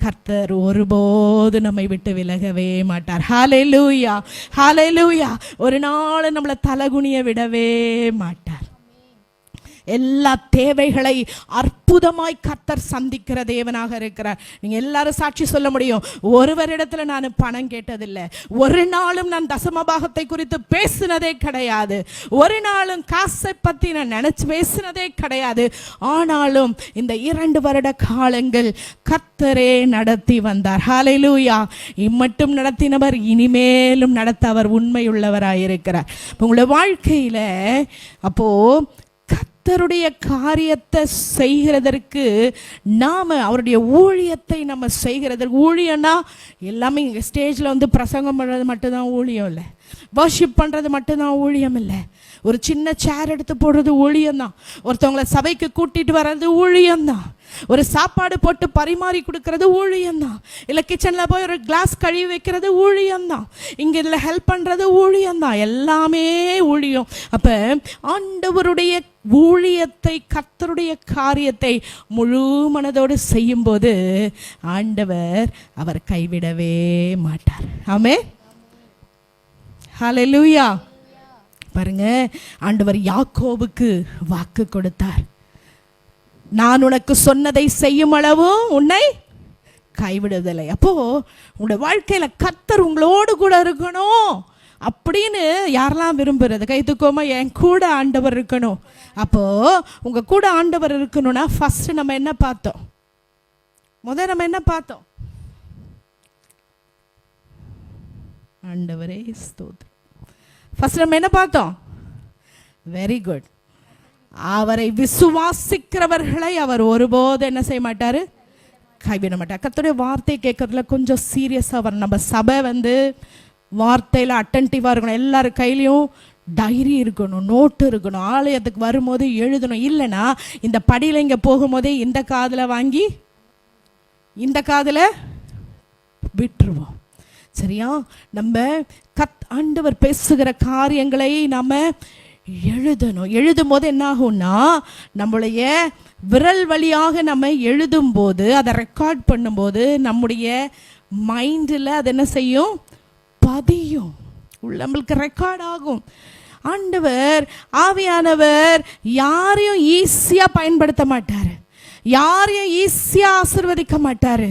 கர்த்தர் ஒருபோது நம்மை விட்டு விலகவே மாட்டார். ஹல்லேலூயா, ஹல்லேலூயா. ஒரு நாள் நம்மளை தலகுனிய விடவே மாட்டார். எல்லா தேவைகளை அற்புதமாய் கர்த்தர் சந்திக்கிற தேவனாக இருக்கிறார். நீங்க எல்லாரும் சாட்சி சொல்ல முடியும், ஒருவரிடத்துல நான் பணம் கேட்டதில்லை, ஒரு நாளும் நான் தசமபாகத்தை குறித்து பேசினதே கிடையாது, ஒரு நாளும் காசை பத்தி நான் நினைச்சு பேசினதே கிடையாது. ஆனாலும் இந்த 2 வருட காலங்கள் கர்த்தரே நடத்தி வந்தார். ஹல்லேலூயா. இம்மட்டும் நடத்தினவர் இனிமேலும் நடத்த அவர் உண்மையுள்ளவராயிருக்கிறார். உங்களுடைய வாழ்க்கையில அப்போ கர்த்தருடைய காரியத்தை செய்கிறதற்கு நாம அவருடைய ஊழியத்தை நம்ம செய்கிறதற்கு, ஊழியம்னா எல்லாமே இங்கே ஸ்டேஜில் வந்து பிரசங்கம் பண்ணுறது மட்டும்தான் ஊழியம் இல்லை, வர்ஷிப் பண்ணுறது மட்டும்தான் ஊழியம் இல்லை, ஒரு சின்ன சேர் எடுத்து போடுறது ஊழியம்தான், ஒருத்தவங்களை சபைக்கு கூட்டிட்டு வர்றது ஊழியம்தான், ஒரு சாப்பாடு போட்டு பரிமாறி கொடுக்கறது ஊழியம்தான், இல்லை கிச்சனில் போய் ஒரு கிளாஸ் கழுவி வைக்கிறது ஊழியம்தான், இங்கே இதில் ஹெல்ப் பண்ணுறது ஊழியம்தான், எல்லாமே ஊழியம். அப்போ ஆண்டவருடைய ஊழியத்தை, கர்த்தருடைய காரியத்தை முழு மனதோடு செய்யும்போது ஆண்டவர் அவர் கைவிடவே மாட்டார். ஆமென். ஹல்லேலூயா. பாருங்க, ஆண்டவர் யாக்கோபுக்கு வாக்கு கொடுத்தார், நான் உனக்கு சொன்னதை செய்யும் அளவு உன்னை கைவிடுவதில்லை. அப்போ உங்களோட வாழ்க்கையில கர்த்தர் உங்களோடு கூட இருக்கணும் அப்படின்னு யாரெல்லாம் விரும்புறது கை தூக்கமா, என் கூட ஆண்டவர் இருக்கணும். அப்போ உங்க கூட ஆண்டவர் இருக்கணும்னா ஃபர்ஸ்ட் நம்ம என்ன பார்த்தோம்? நம்ம என்ன பார்த்தோம்? ஆண்டவரே ஸ்தோத்திரம். ஃபர்ஸ்ட் நம்ம என்ன பார்த்தோம்? Very good. அவரை விசுவாசிக்கிறவர்களை அவர் ஒருபோது என்ன செய்ய மாட்டாரு? கைவிட மாட்டார். கர்த்தருடைய வார்த்தை கேட்கறதுல கொஞ்சம் சீரியஸாக வரும். நம்ம சபை வந்து வார்த்தையில் அட்டன்டிவாக இருக்கணும். எல்லாரும் கையிலையும் டைரி இருக்கணும், நோட்டு இருக்கணும், ஆலயத்துக்கு வரும்போது எழுதணும். இல்லைன்னா இந்த படியில் இங்கே போகும்போதே இந்த காதில் வாங்கி இந்த காதில் விட்டுருவோம். சரியா? நம்ம ஆண்டவர் பேசுகிற காரியங்களை நாம் எழுதணும். எழுதும் போது என்ன ஆகும்னா, நம்மளுடைய விரல் வழியாக நம்ம எழுதும்போது, அதை ரெக்கார்ட் பண்ணும்போது நம்முடைய மைண்டில் அது என்ன செய்யும்? பதியும், நம்மளுக்கு ரெக்கார்ட் ஆகும். ஆண்டவர் ஆவியானவர் யாரையும் ஈஸியாக பயன்படுத்த மாட்டார், யாரையும் ஈஸியாக ஆசீர்வதிக்க மாட்டார்.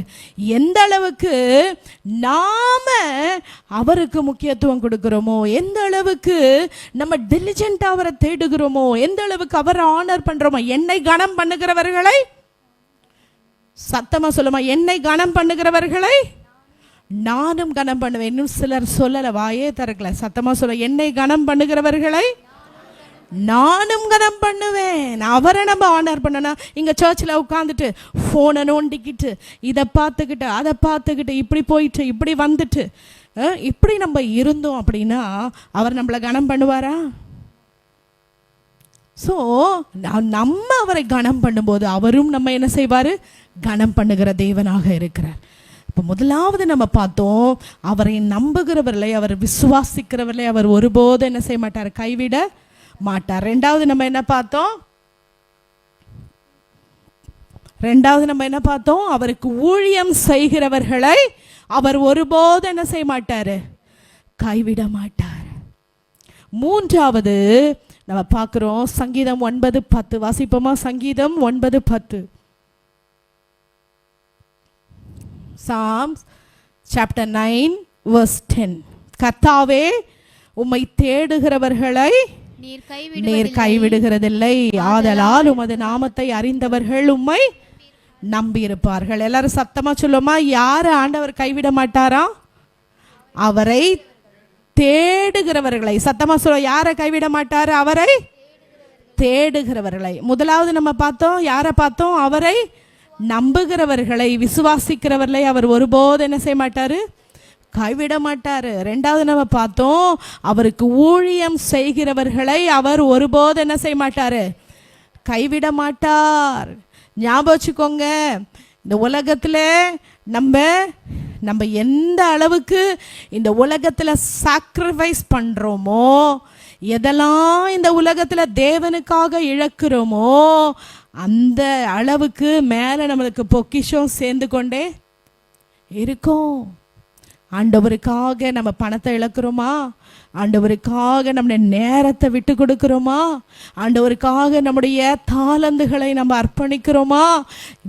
எந்த அளவுக்கு நாம அவருக்கு முக்கியத்துவம் கொடுக்கிறோமோ, எந்த அளவுக்கு நம்ம டிலிஜென்ட்டாக அவரை தேடுகிறோமோ, எந்த அளவுக்கு அவரை ஆனர் பண்றோமோ. என்னை கனம் பண்ணுகிறவர்களை, சத்தமா சொல்லுமா, என்னை கனம் பண்ணுகிறவர்களை நானும் கனம் பண்ணுவேன். இன்னும் சிலர் சொல்லல, வாயே திறக்கல, சத்தமா சொல்ல, என்னை கனம் பண்ணுகிறவர்களை நானும் கனம் பண்ணுவேன். அவரை நம்ம ஆனர் பண்ணணும். இங்கே சர்ச்சில் உட்காந்துட்டு ஃபோனை நோண்டிக்கிட்டு இதை பார்த்துக்கிட்டு அதை பார்த்துக்கிட்டு இப்படி போயிட்டு இப்படி வந்துட்டு இப்படி நம்ம இருந்தோம் அப்படின்னா அவர் நம்மளை கனம் பண்ணுவாரா? ஸோ நம்ம அவரை கனம் பண்ணும்போது அவரும் நம்ம என்ன செய்வார்? கனம் பண்ணுகிற தேவனாக இருக்கிறார். இப்போ முதலாவது நம்ம பார்த்தோம், அவரை நம்புகிறவர்களை, அவர் விசுவாசிக்கிறவர்களை அவர் ஒருபோது என்ன செய்ய மாட்டார்? கைவிட மாட்டார். ரெண்டாவது நம்ம என்ன பார்த்தோம்? அவருக்கு ஊழியம் செய்கிறவர்களை அவர் ஒருபோது என்ன செய்ய மாட்டார்? கைவிட மாட்டார். மூன்றாவது நம்ம பார்க்கிறோம், சங்கீதம் 9:10 வாசிப்போமா? சங்கீதம் 9:10. Psalms chapter 9 verse 10. கர்த்தாவே, உம்மை தேடுகிறவர்களை நீர் கைவிடுகிறதில்லை, ஆதலால் உமது நாமத்தை அறிந்தவர்கள் உம்மை நம்பி இருப்பார்கள். எல்லாரும் சத்தமா சொல்லுமா, யாரு ஆண்டவர் கைவிட மாட்டாரா? அவரை தேடுகிறவர்களை. சத்தமா சொல்ல, யாரை கைவிட மாட்டாரு? அவரை தேடுகிறவர்களை. முதலாவது நம்ம பார்த்தோம், யாரை பார்த்தோம்? அவரை நம்புகிறவர்களை, விசுவாசிக்கிறவர்களை அவர் ஒருபோது என்ன செய்ய மாட்டாரு? கைவிட மாட்டாரு. ரெண்டாவது நம்ம பார்த்தோம், அவருக்கு ஊழியம் செய்கிறவர்களை அவர் ஒருபோது என்ன செய்ய மாட்டாரு? கைவிட மாட்டார். ஞாபகம் வச்சுக்கோங்க, இந்த உலகத்தில் நம்ம எந்த அளவுக்கு இந்த உலகத்தில் சாக்ரிஃபைஸ் பண்ணுறோமோ, எதெல்லாம் இந்த உலகத்தில் தேவனுக்காக இழக்கிறோமோ, அந்த அளவுக்கு மேலே நம்மளுக்கு பொக்கிஷம் சேர்ந்து கொண்டே இருக்கும். ஆண்டவருக்காக நம்ம பணத்தை இழக்கிறோமா? ஆண்டவருக்காக நம்முடைய நேரத்தை விட்டு கொடுக்கிறோமா? ஆண்டவருக்காக நம்முடைய தாளந்துகளை நம்ம அர்ப்பணிக்கிறோமா?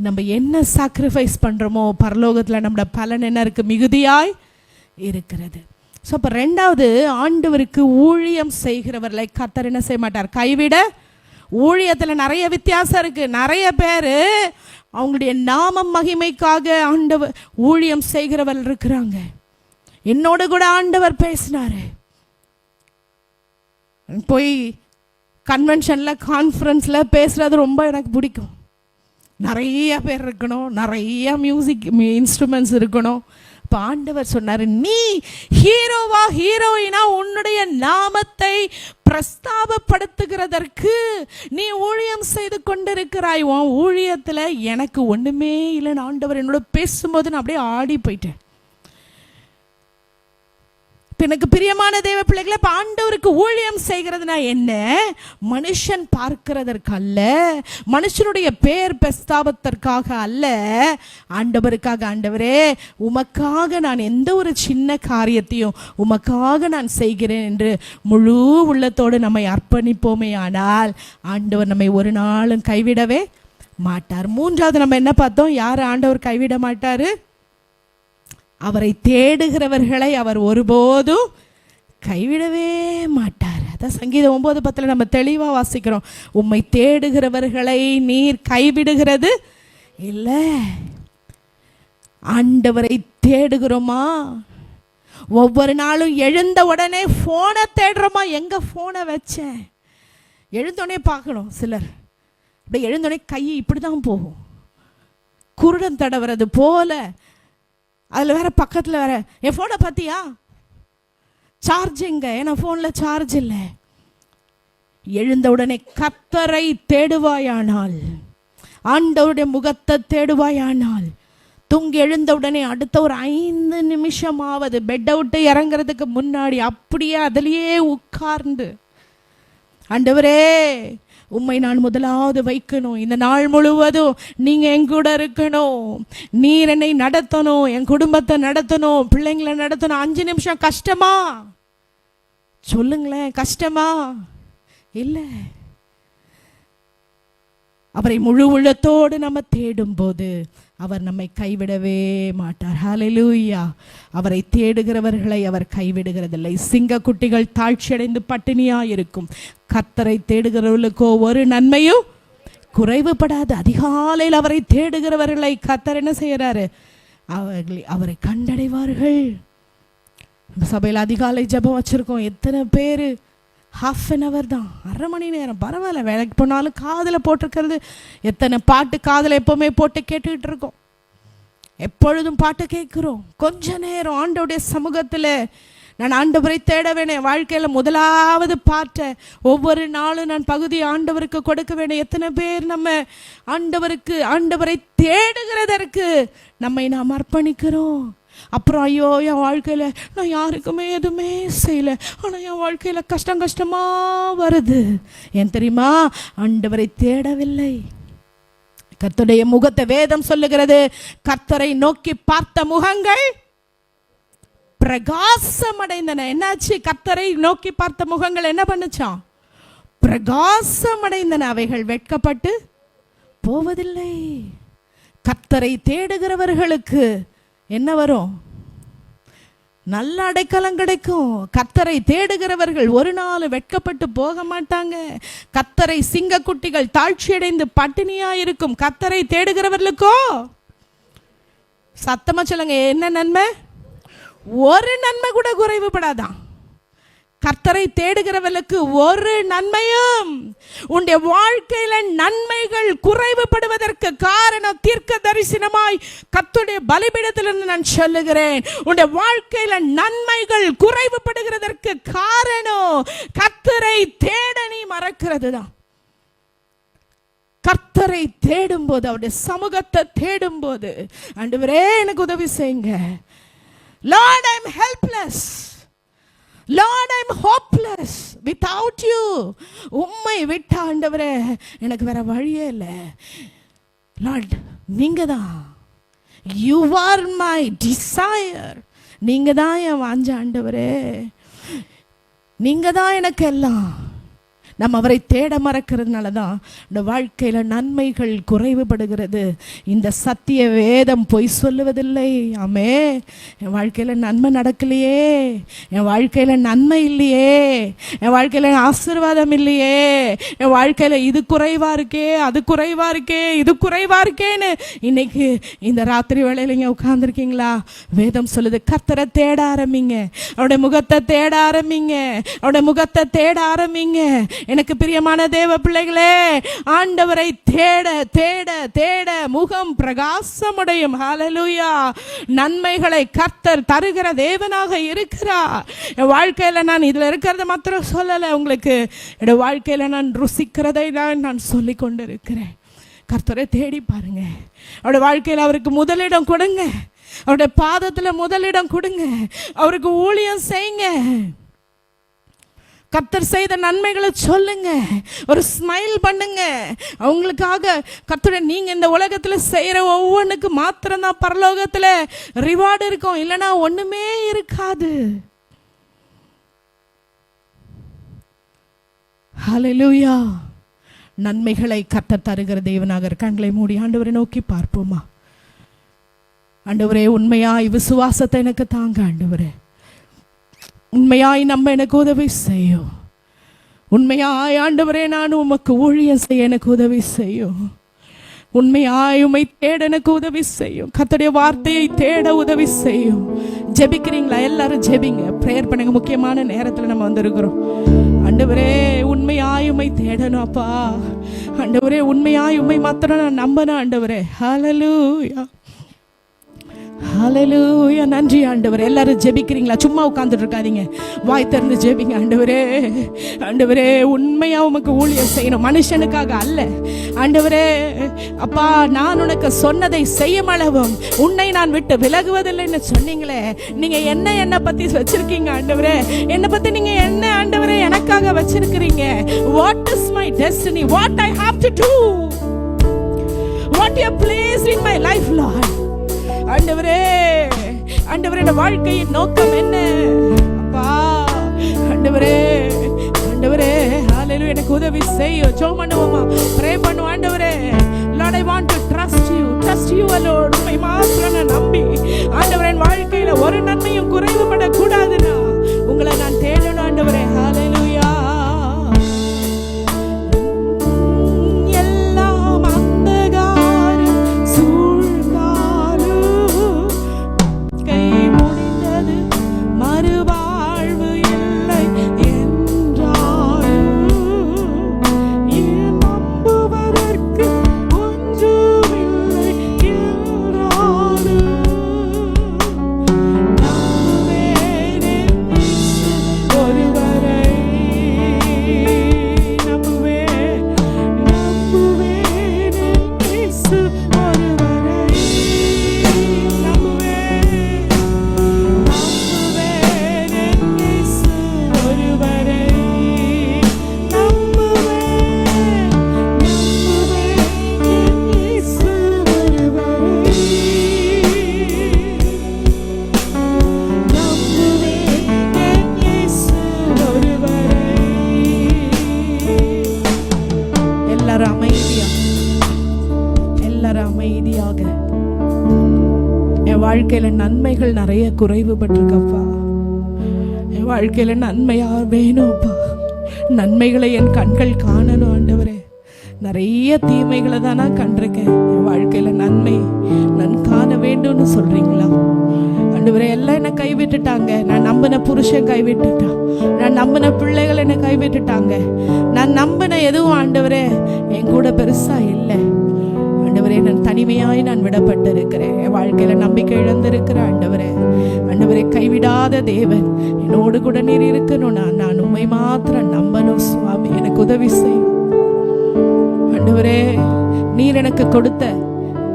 நம்ம என்ன சாக்ரிஃபைஸ் பண்ணுறோமோ பரலோகத்தில் நம்மளோட பலன் என்ன இருக்குது? மிகுதியாய் இருக்கிறது. ஸோ அப்போ ரெண்டாவது, ஆண்டவருக்கு ஊழியம் செய்கிறவர்களை கர்த்தர் என்ன செய்ய மாட்டார்? கைவிட. ஊழியத்தில் நிறைய வித்தியாசம் இருக்குது. நிறைய பேர் அவங்களுடைய நாமம் மகிமைக்காக ஆண்டவர் ஊழியம் செய்கிறவர்கள் இருக்கிறாங்க. என்னோட கூட ஆண்டவர் பேசினாரு. போய் கன்வென்ஷனில் கான்ஃபரன்ஸில் பேசுகிறது ரொம்ப எனக்கு பிடிக்கும். நிறைய பேர் இருக்கணும், நிறைய மியூசிக் இன்ஸ்ட்ருமெண்ட்ஸ் இருக்கணும். இப்போ ஆண்டவர் சொன்னார், நீ ஹீரோவா ஹீரோயினா உன்னுடைய நாமத்தை பிரஸ்தாபப்படுத்துகிறதற்கு நீ ஊழியம் செய்து கொண்டிருக்கிறாய். உன் ஊழியத்தில் எனக்கு ஒன்றுமே இல்லைன்னு ஆண்டவர் என்னோட பேசும்போது நான் அப்படியே ஆடி போயிட்டேன். எனக்கு பிரியமான தேவ பிள்ளைகளை, இப்போ ஆண்டவருக்கு ஊழியம் செய்கிறதுனா என்ன? மனுஷன் பார்க்கிறதற்கு அல்ல, மனுஷனுடைய பேர் பிரஸ்தாபத்திற்காக அல்ல, ஆண்டவருக்காக. ஆண்டவரே, உமக்காக நான் எந்த ஒரு சின்ன காரியத்தையும் உமக்காக நான் செய்கிறேன் என்று முழு உள்ளத்தோடு நம்மை அர்ப்பணிப்போமே ஆனால் ஆண்டவர் நம்மை ஒரு நாளும் கைவிடவே மாட்டார். மூன்றாவது நம்ம என்ன பார்த்தோம்? யார் ஆண்டவர் கைவிட மாட்டார்? அவரை தேடுகிறவர்களை அவர் ஒருபோதும் கைவிடவே மாட்டார். அதான் சங்கீதம் 9:10 நம்ம தெளிவாக வாசிக்கிறோம், உம்மை தேடுகிறவர்களை நீர் கைவிடுகிறது இல்லை. ஆண்டவரை தேடுகிறோமா? ஒவ்வொரு நாளும் எழுந்த உடனே ஃபோனை தேடுறோமா? எங்கே ஃபோனை வச்சேன்? எழுந்தோடனே பார்க்கணும். சிலர் அப்படியே எழுந்தோடனே கை இப்படி தான் போகும், குருடன் தடவுறது போல. அதில் வேற பக்கத்தில் வேற, என் ஃபோனை பார்த்தியா? சார்ஜ் எங்க? ஏன்னா ஃபோனில் சார்ஜ் இல்லை. எழுந்தவுடனே கர்த்தரை தேடுவாயானால், ஆண்டவருடைய முகத்தை தேடுவாயானால், தூங்கி எழுந்தவுடனே அடுத்த ஒரு 5 நிமிஷமாவது பெட்டை விட்டு இறங்குறதுக்கு முன்னாடி அப்படியே அதிலேயே உட்கார்ந்து, ஆண்டவரே உம்மை நான் முதலாவது வைக்கணும், இந்த நாள் முழுவதும் நீங்க என் கூட இருக்கணும், நீர் என்னை நடத்தணும், என் குடும்பத்தை நடத்தணும், பிள்ளைங்களை நடத்தணும். 5 நிமிஷம் கஷ்டமா சொல்லுங்களேன்? கஷ்டமா? இல்லை. அவரை முழு உள்ளத்தோடு நம்ம தேடும்போது அவர் நம்மை கைவிடவே மாட்டார். ஹல்லேலூயா. அவரை தேடுகிறவர்களை அவர் கைவிடுகிறதில்லை. சிங்க குட்டிகள் தாழ்ச்சியடைந்து பட்டினியா இருக்கும், கர்த்தரை தேடுகிறவர்களுக்கோ ஒரு நன்மையும் குறைவுபடாது. அதிகாலையில் அவரை தேடுகிறவர்களை கர்த்தர் என்ன செய்யறாரு? அவரை கண்டடைவார்கள். சபையில் அதிகாலை ஜெபம் வச்சிருக்கோம். எத்தனை பேர்? 1/2 hour தான், 1/2 மணி நேரம், பரவாயில்ல. வேலைக்கு போனாலும் காதில் போட்டிருக்கிறது. எத்தனை பாட்டு காதில் எப்பவுமே போட்டு கேட்டுக்கிட்டு இருக்கோம், எப்பொழுதும் பாட்டு கேட்குறோம். கொஞ்ச நேரம் ஆண்டவருடைய சமூகத்தில் நான் ஆண்டவரை தேட வேணும். வாழ்க்கையில் முதலாவது பாட்டை ஒவ்வொரு நாளும் நான் பகுதி ஆண்டவருக்கு கொடுக்க வேணும். எத்தனை பேர் நம்ம ஆண்டவரை தேடுகிறதற்கு நம்மை நாம் அர்ப்பணிக்கிறோம். அப்புறம் ஐயோ என் வாழ்க்கையில் நான் யாருக்குமே எதுவுமே செய்யலை, ஆனால் என் வாழ்க்கையில் கஷ்டமாக வருது. ஏன் தெரியுமா? ஆண்டவரை தேடவில்லை. கர்த்தருடைய முகத்தை வேதம் சொல்லுகிறது, கர்த்தரை நோக்கி பார்த்த முகங்கள் பிரகாசம் அடைந்தன. என்னாச்சு? கர்த்தரை நோக்கி பார்த்த முகங்கள் என்ன பண்ணுச்சான்? பிரகாசம் அடைந்தன. அவைகள் வெட்கப்பட்டு போவதில்லை. கர்த்தரை தேடுகிறவர்களுக்கு என்ன வரும்? நல்ல அடைக்கலம் கிடைக்கும். கர்த்தரை தேடுகிறவர்கள் ஒரு நாள் வெட்கப்பட்டு போக மாட்டாங்க. கர்த்தரை சிங்க குட்டிகள் தாழ்ச்சியடைந்து பட்டினியா இருக்கும். கர்த்தரை தேடுகிறவர்களுக்கோ சத்தமா சொல்லுங்க, என்ன நன்மை? ஒரு நன்மை கூட குறைவுபடாதான். கர்த்தரை தேடுகிறவர்களுக்கு ஒரு நன்மையும். உன்னுடைய வாழ்க்கையில நன்மைகள் குறைவுபடுவதற்கு காரணம் தீர்க்க தரிசனமாய் கர்த்தருடைய பலிபீடத்திலிருந்து நான் சொல்லுகிறேன். உன்னுடைய வாழ்க்கையில நன்மைகள் குறைவுபடுகிறதற்கு காரணம் கர்த்தரை தேட நீ மறக்கிறது தான். கர்த்தரை தேடும்போது, அவருடைய சமூகத்தை தேடும்போது, ஆண்டவரே எனக்கு உதவி செய்யுங்க, Lord I am helpless, Lord I am hopeless without you. உம்மை விட்ட ஆண்டவரே எனக்கு வேற வழியே இல்லை. லார்ட் நீங்க தான், you are my desire. நீங்க தான் என் வாஞ்ச ஆண்டவரே, நீங்க தான் எனக்கு எல்லாம். நம்ம அவரை தேட மறக்கிறதுனால தான் இந்த வாழ்க்கையில் நன்மைகள் குறைவுபடுகிறது. இந்த சத்திய வேதம் பொய் சொல்லுவதில்லை. ஆமே, என் வாழ்க்கையில் நன்மை நடக்கலையே, என் வாழ்க்கையில் நன்மை இல்லையே, என் வாழ்க்கையில் ஆசீர்வாதம் இல்லையே, என் வாழ்க்கையில் இது குறைவாக இருக்கே, அது குறைவாக இருக்கே, இது குறைவாக இருக்கேன்னு இன்னைக்கு இந்த ராத்திரி வேளையில் இங்கே உட்கார்ந்துருக்கீங்களா? வேதம் சொல்லுது, கர்த்தரை தேட ஆரம்பிங்க, அவருடைய முகத்தை தேட ஆரம்பிங்க, அவருடைய முகத்தை தேட ஆரம்பிங்க. எனக்கு பிரியமான தேவ பிள்ளைகளே, ஆண்டவரை தேட தேட தேட முகம் பிரகாசமடையும். ஹல்லேலூயா. நன்மைகளை கர்த்தர் தருகிற தேவனாக இருக்கிறார். என் வாழ்க்கையில் நான் இதில் இருக்கிறத மாத்திரம் சொல்லலை, உங்களுக்கு என்னோட வாழ்க்கையில் நான் ருசிக்கிறதை நான் சொல்லி கொண்டு இருக்கிறேன். கர்த்தரை தேடி பாருங்க, அவருடைய வாழ்க்கையில் அவருக்கு முதலிடம் கொடுங்க, அவருடைய பாதத்தில் முதலிடம் கொடுங்க, அவருக்கு ஊழியம் செய்யுங்க. கர்த்தர் செய்த நன்மைகளை சொல்லுங்க, ஒரு ஸ்மைல் பண்ணுங்க அவங்களுக்காக. கர்த்தர் நீங்க இந்த உலகத்தில் செய்யற ஒவ்வொன்றுக்கு மாத்திரம்தான் பரலோகத்தில் ரிவார்டு இருக்கும், இல்லைன்னா ஒண்ணுமே இருக்காது. ஹல்லேலூயா. நன்மைகளை கர்த்தர் தருகிற தேவனாக. கண்களை மூடி ஆண்டவரை நோக்கி பார்ப்போமா? ஆண்டவரே, உண்மையாய் விசுவாசத்தை எனக்கு தாங்க ஆண்டவரே. உண்மையாய் நம்ம எனக்கு உதவி செய்யும். உண்மையாய் ஆண்டவரே நான் உமக்கு ஊழியம் செய்ய எனக்கு உதவி செய்யும். உண்மையாய் உம்மை தேட எனக்கு உதவி செய்யும். கர்த்தருடைய வார்த்தையை தேட உதவி செய்யும். ஜெபிக்கிறீங்களா? எல்லாரும் ஜெபிங்க, ப்ரேயர் பண்ணுங்க. முக்கியமான நேரத்தில் நம்ம வந்திருக்கிறோம். ஆண்டவரே, உண்மையாய் உம்மை தேடணும் அப்பா. ஆண்டவரே, உண்மையாய் உம்மை மாத்திரம் நான் நம்பணும் ஆண்டவரே. ஹல்லேலூயா. ஹalleluya. நன்றி ஆண்டவரே. எல்லாரும் ஜெபிக்கிறீங்களா? சும்மா உட்கார்ந்துட்டு இருக்காதீங்க, வாய் திறந்து ஜெபிங்க. ஆண்டவரே, ஆண்டவரே, உண்மையா உமக்கு ஊழியம் செய்யணும், மனுஷனுக்காக அல்ல. ஆண்டவரே அப்பா, நான் உனக்கு சொன்னதை செய்யும் அளவும் உன்னை நான் விட்டு விலகுவதில்லைன்னு சொன்னீங்களே. நீங்க என்ன பத்தி வச்சிருக்கீங்க ஆண்டவரே? என்ன பத்தி நீங்க என்ன ஆண்டவரே எனக்காக வச்சிருக்கிறீங்க? What is my destiny? What I have to do? What you have placed in my life, Lord? ஆண்டவரே, ஆண்டவரே, இந்த வாழ்க்கையின் நோக்கம் என்ன அப்பா? ஆண்டவரே, ஆண்டவரே, ஹalleluya, எனக்கு உதவி செய்யும். ஜெபம் பண்ணுவோமா? ப்ரே பண்ணுவோம். ஆண்டவரே, Lord, I want to trust you alone. உம்மை மாத்திரம் நான் நம்பி ஆண்டவரே, என் வாழ்க்கையில ஒரு நன்மையும் குறைவுபட கூடாதுன்னா உங்களை நான் தேடணும் ஆண்டவரே. ஹalleluya. எல்லாம் அந்தகாரம் சூழ்ந்தாலும் கை முடிந்தது, மறுவாழ்வு இல்லை என்றாலும் நம்புவதற்கு ஒன்றுமில்லை என்றாலும் நம்புவேன் என் இயேசு ஒருவரை. நம்புவேன், நம்புவேன் என் இயேசு ஒருவரை. நம்புவேன், நம்புவேன் என் இயேசு ஒருவரை. நம்புவேன், நம்புவேன் என் இயேசு ஒருவரை. நம்புவேன் என் இயேசு ஒருவரை. எல்லாரும் அமைதியா, எல்லாரும் அமைதியாக. என் வாழ்க்கையில நன்மைகள் நிறைய குறைவுபட்டிருக்கப்பா. என் வாழ்க்கையில நன்மையா வேணும்ப்பா. நன்மைகளை என் கண்கள் காணணும் ஆண்டவரே. நிறைய தீமைகளை தான் நான் கண்டிருக்கேன். என் வாழ்க்கையில நன்மை நான் காண வேண்டும்னு சொல்றீங்களா ஆண்டவரே? எல்லாம் என்னை கைவிட்டுட்டாங்க. நான் நம்பின புருஷன் கைவிட்டுட்டான். நான் நம்பின பிள்ளைகள் என்னை கைவிட்டுட்டாங்க. நான் நம்பின எதுவும் ஆண்டவரே என் கூட பெருசா இல்லை ஆண்டவரே. நான் தனிமையாய் நான் விடப்பட்டு இருக்கிறேன். என் வாழ்க்கையில நம்பிக்கை இழந்திருக்கிறேன் ஆண்டவரே. ஆண்டவரே, கைவிடாத தேவன் என்னோடு கூட நீர் இருக்கணும். நான் உண்மை மாத்திரம் நம்பணும் சுவாமி. எனக்கு உதவி செய்யும் ஆண்டவரே. நீர் எனக்கு கொடுத்த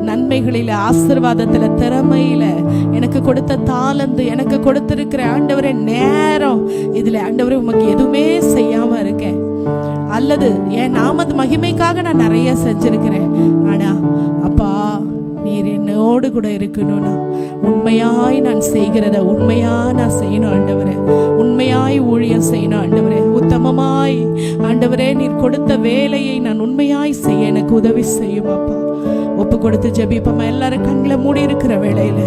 நன்மைகளில, ஆசீர்வாதத்துல, திறமையில, எனக்கு கொடுத்த தாளந்து, எனக்கு கொடுத்திருக்கிற ஆண்டவரே நேரம், இதுல ஆண்டவரே உமக்கு எதுவுமே செய்யாம இருக்கேன். அல்லது என் நாமது மகிமைக்காக நான் நிறைய செஞ்சிருக்கிறேன். ஆனா அப்பா, நீர் என்னோடு கூட இருக்கணும்னா உண்மையாய் நான் செய்கிறத உண்மையா நான் செய்யணும் ஆண்டவரே. உண்மையாய் ஊழியம் செய்யணும் ஆண்டவரே. உத்தமமாய் ஆண்டவரே நீர் கொடுத்த வேலையை நான் உண்மையாய் செய்ய எனக்கு உதவி செய்யும் அப்பா. ஒப்பு கொடுத்து ஜெபிப்போம். எல்லாரும் கண்களை மூடி இருக்கிற வேளையில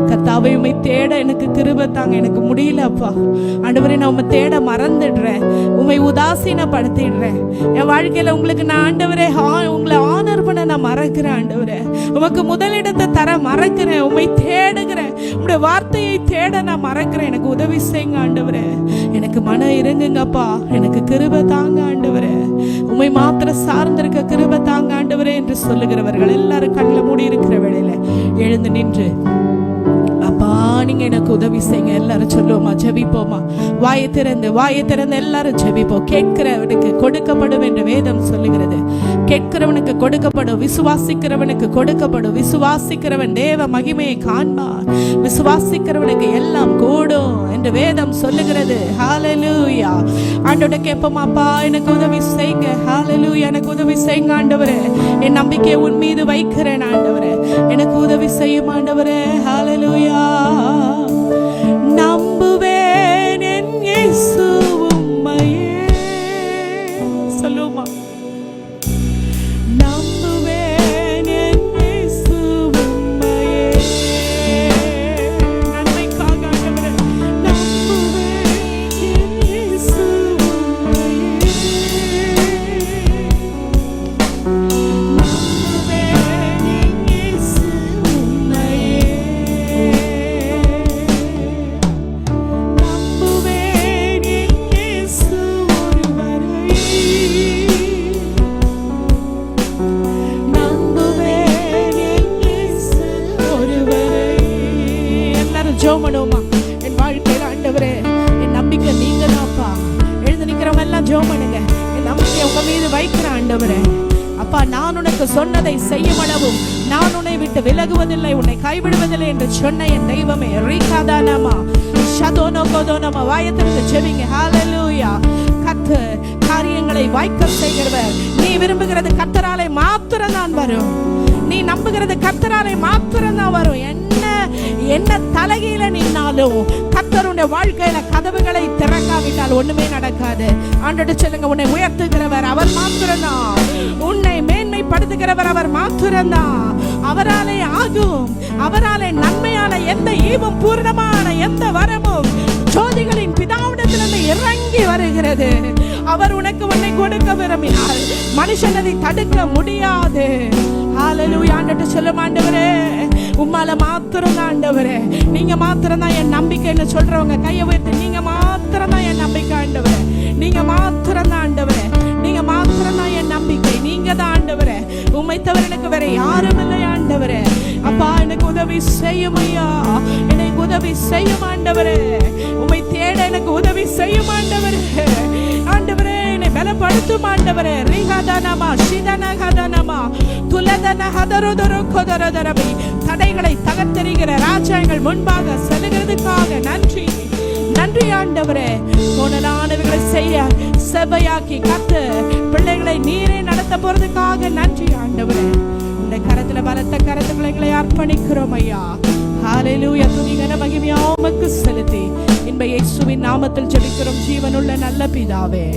கர்த்தாவே, உம்மை தேட எனக்கு கிருபை தாங்க. எனக்கு முடியல அப்பா. ஆண்டவரே, நான் உம்மை தேட மறந்துடுறேன், உம்மை உதாசீனப்படுத்திடுறேன். என் வாழ்க்கையில உங்களுக்கு நான் ஆண்டவரே உங்களை ஆனர் பண்ண நான் மறக்கிறேன் ஆண்டவரே. உமக்கு முதலிடத்தை தர மறக்கிறேன். உம்மை தேடுகிறேன், உம்முடைய வார்த்தையை தேட நான் மறக்கிறேன். எனக்கு உதவி செய்யுங்க ஆண்டவரே. எனக்கு மன இறங்குங்கப்பா. எனக்கு கிருபை தாங்க ஆண்டவரே. உம்மை மாத்திர சார்ந்திருக்க கிருபை தாங்க ஆண்டவரே என்று சொல்லுகிறவர்கள் எல்லாரும் கண்ணில் மூடி இருக்கிற வேளையில எழுந்து நின்று அப்பா நீங்க எனக்கு உதவி செய்யுங்க. எல்லாரும் சொல்லுவோமா, ஜெபிப்போமா? வாயை திறந்து எல்லாரும் ஜெபிப்போம். கேட்கிறவனுக்கு கொடுக்கப்படும் என்று வேதம் சொல்லுகிறது. கேட்கிறவனுக்கு கொடுக்கப்படும், விசுவாசிக்கிறவனுக்கு கொடுக்கப்படும். விசுவாசிக்கிறவன் தேவ மகிமையை காண்பான். விசுவாசிக்கிறவனுக்கு எல்லாம் கூடும் என்று வேதம் சொல்லுகிறது. ஹalleluya. ஆண்டவரே கேட்போமாப்பா, எனக்கு உதவி செய்யுங்க. ஹalleluya. எனக்கு உதவி செய்யுங்க ஆண்டவரே. என் நம்பிக்கையை உன் மீது வைக்கிறேன் ஆண்டவரே. எனக்கு உதவி செய்யும் ஆண்டவரே. ஹalleluya. நம்புவேன் என் இயேசு உம்மையே. சொல்லுமா? நம்புவேன் என் இயேசு உம்மையே. நன்மைக்காக ஆண்டவரே. நம்புவேன் என் இயேசு உம்மையே. நம்புவேன் என் இயேசு உம்மையே. நான் உனக்கு சொன்னதை செய்யும் அளவும் நான் உன்னை விட்டு விலகுவதில்லை, உன்னை கைவிடுவதில்லை என்று சொன்ன என் தெய்வமே. ரீகாதானமா ஷதோனோ கோதோனமா. வாயத்திற்கு ஜெபிங்க. ஹalleluya. கர்த்தர் காரியங்களை வாய்க்க செய்கிறவர். நீ விரும்புகிறது கர்த்தராலே மாத்திரம் தான் வரும். நீ நம்புகிறது கர்த்தராலே மாத்திரம் தான் வரும். என்ன தலைகீழ நின்னாலும் கர்த்தருடைய வாழ்க்கையில கதவுகளை திறக்காவிட்டால் ஒண்ணுமே நடக்காது. ஆண்டவரே சொல்லுங்க, உன்னை உயர்த்துகிறவர் அவர் மாத்திரம்தான், உன்னை மேன்மைப்படுத்துகிறவர் அவர் மாத்திரம்தான். அவராலே ஆகும், அவராலே நன்மையான எந்த ஈவும் பூர்ணமான எந்த வரமும் ஜோதிகளின் பிதாவிடத்திலிருந்து இறங்கி வருகிறது. அவர் உனக்கு உன்னை கொடுக்க விரும்பினார், மனுஷன் அதை தடுக்க முடியாது. ஹalleluya. ஆண்டவரே சொல்லும், ஆண்டவரே உம்மால மாத்திரம் தான் ஆண்டவரே, நீங்க மாத்திரம் தான் என் நம்பிக்கைன்னு சொல்றவங்க கையை உயர்த்தி, நீங்க மாத்திரம் தான் என் நம்பிக்கை ஆண்டவரே, நீங்க மாத்திரம் தான் ஆண்டவரே, நீங்க மாத்திரம் தான் என் நம்பிக்கை, நீங்க தான் ஆண்டவரே. உம்மை தவிர எனக்கு வேற யாரும் இல்லை ஆண்டவரே. அப்பா எனக்கு உதவி செய்யும் ஐயா, எனக்கு உதவி செய்யும் ஆண்டவரே. உம்மை தேட எனக்கு உதவி செய்யும் ஆண்டவரே. ஆண்டவரே என்னை பலப்படுத்தும் ஆண்டவரே. ரிஹாதானமா ஷிதனஹதனமா துலதனஹதரதரகதரதரபி. தடைகளை தகர்த்தெறிகிற ராஜாங்கள் முன்பாக செல்கிறதுக்காக நன்றி, நன்றி ஆண்டவரே. கோணலானவர்களை செய்ய செவ்வையாக்கி கத்து பிள்ளைகளை நீரே நடத்த போறதுக்காக நன்றி ஆண்டவரே. இந்த கரத்துல பலத்த கரத்துக்களை எங்களை அர்ப்பணிக்கிறோம் ஐயா. ஹalleluya. துதி கன மகிமை உமக்கு செலுத்தி இன்ப இயேசுவின் நாமத்தில் ஜெபிக்கிறோம் ஜீவனுள்ள நல்ல பிதாவே.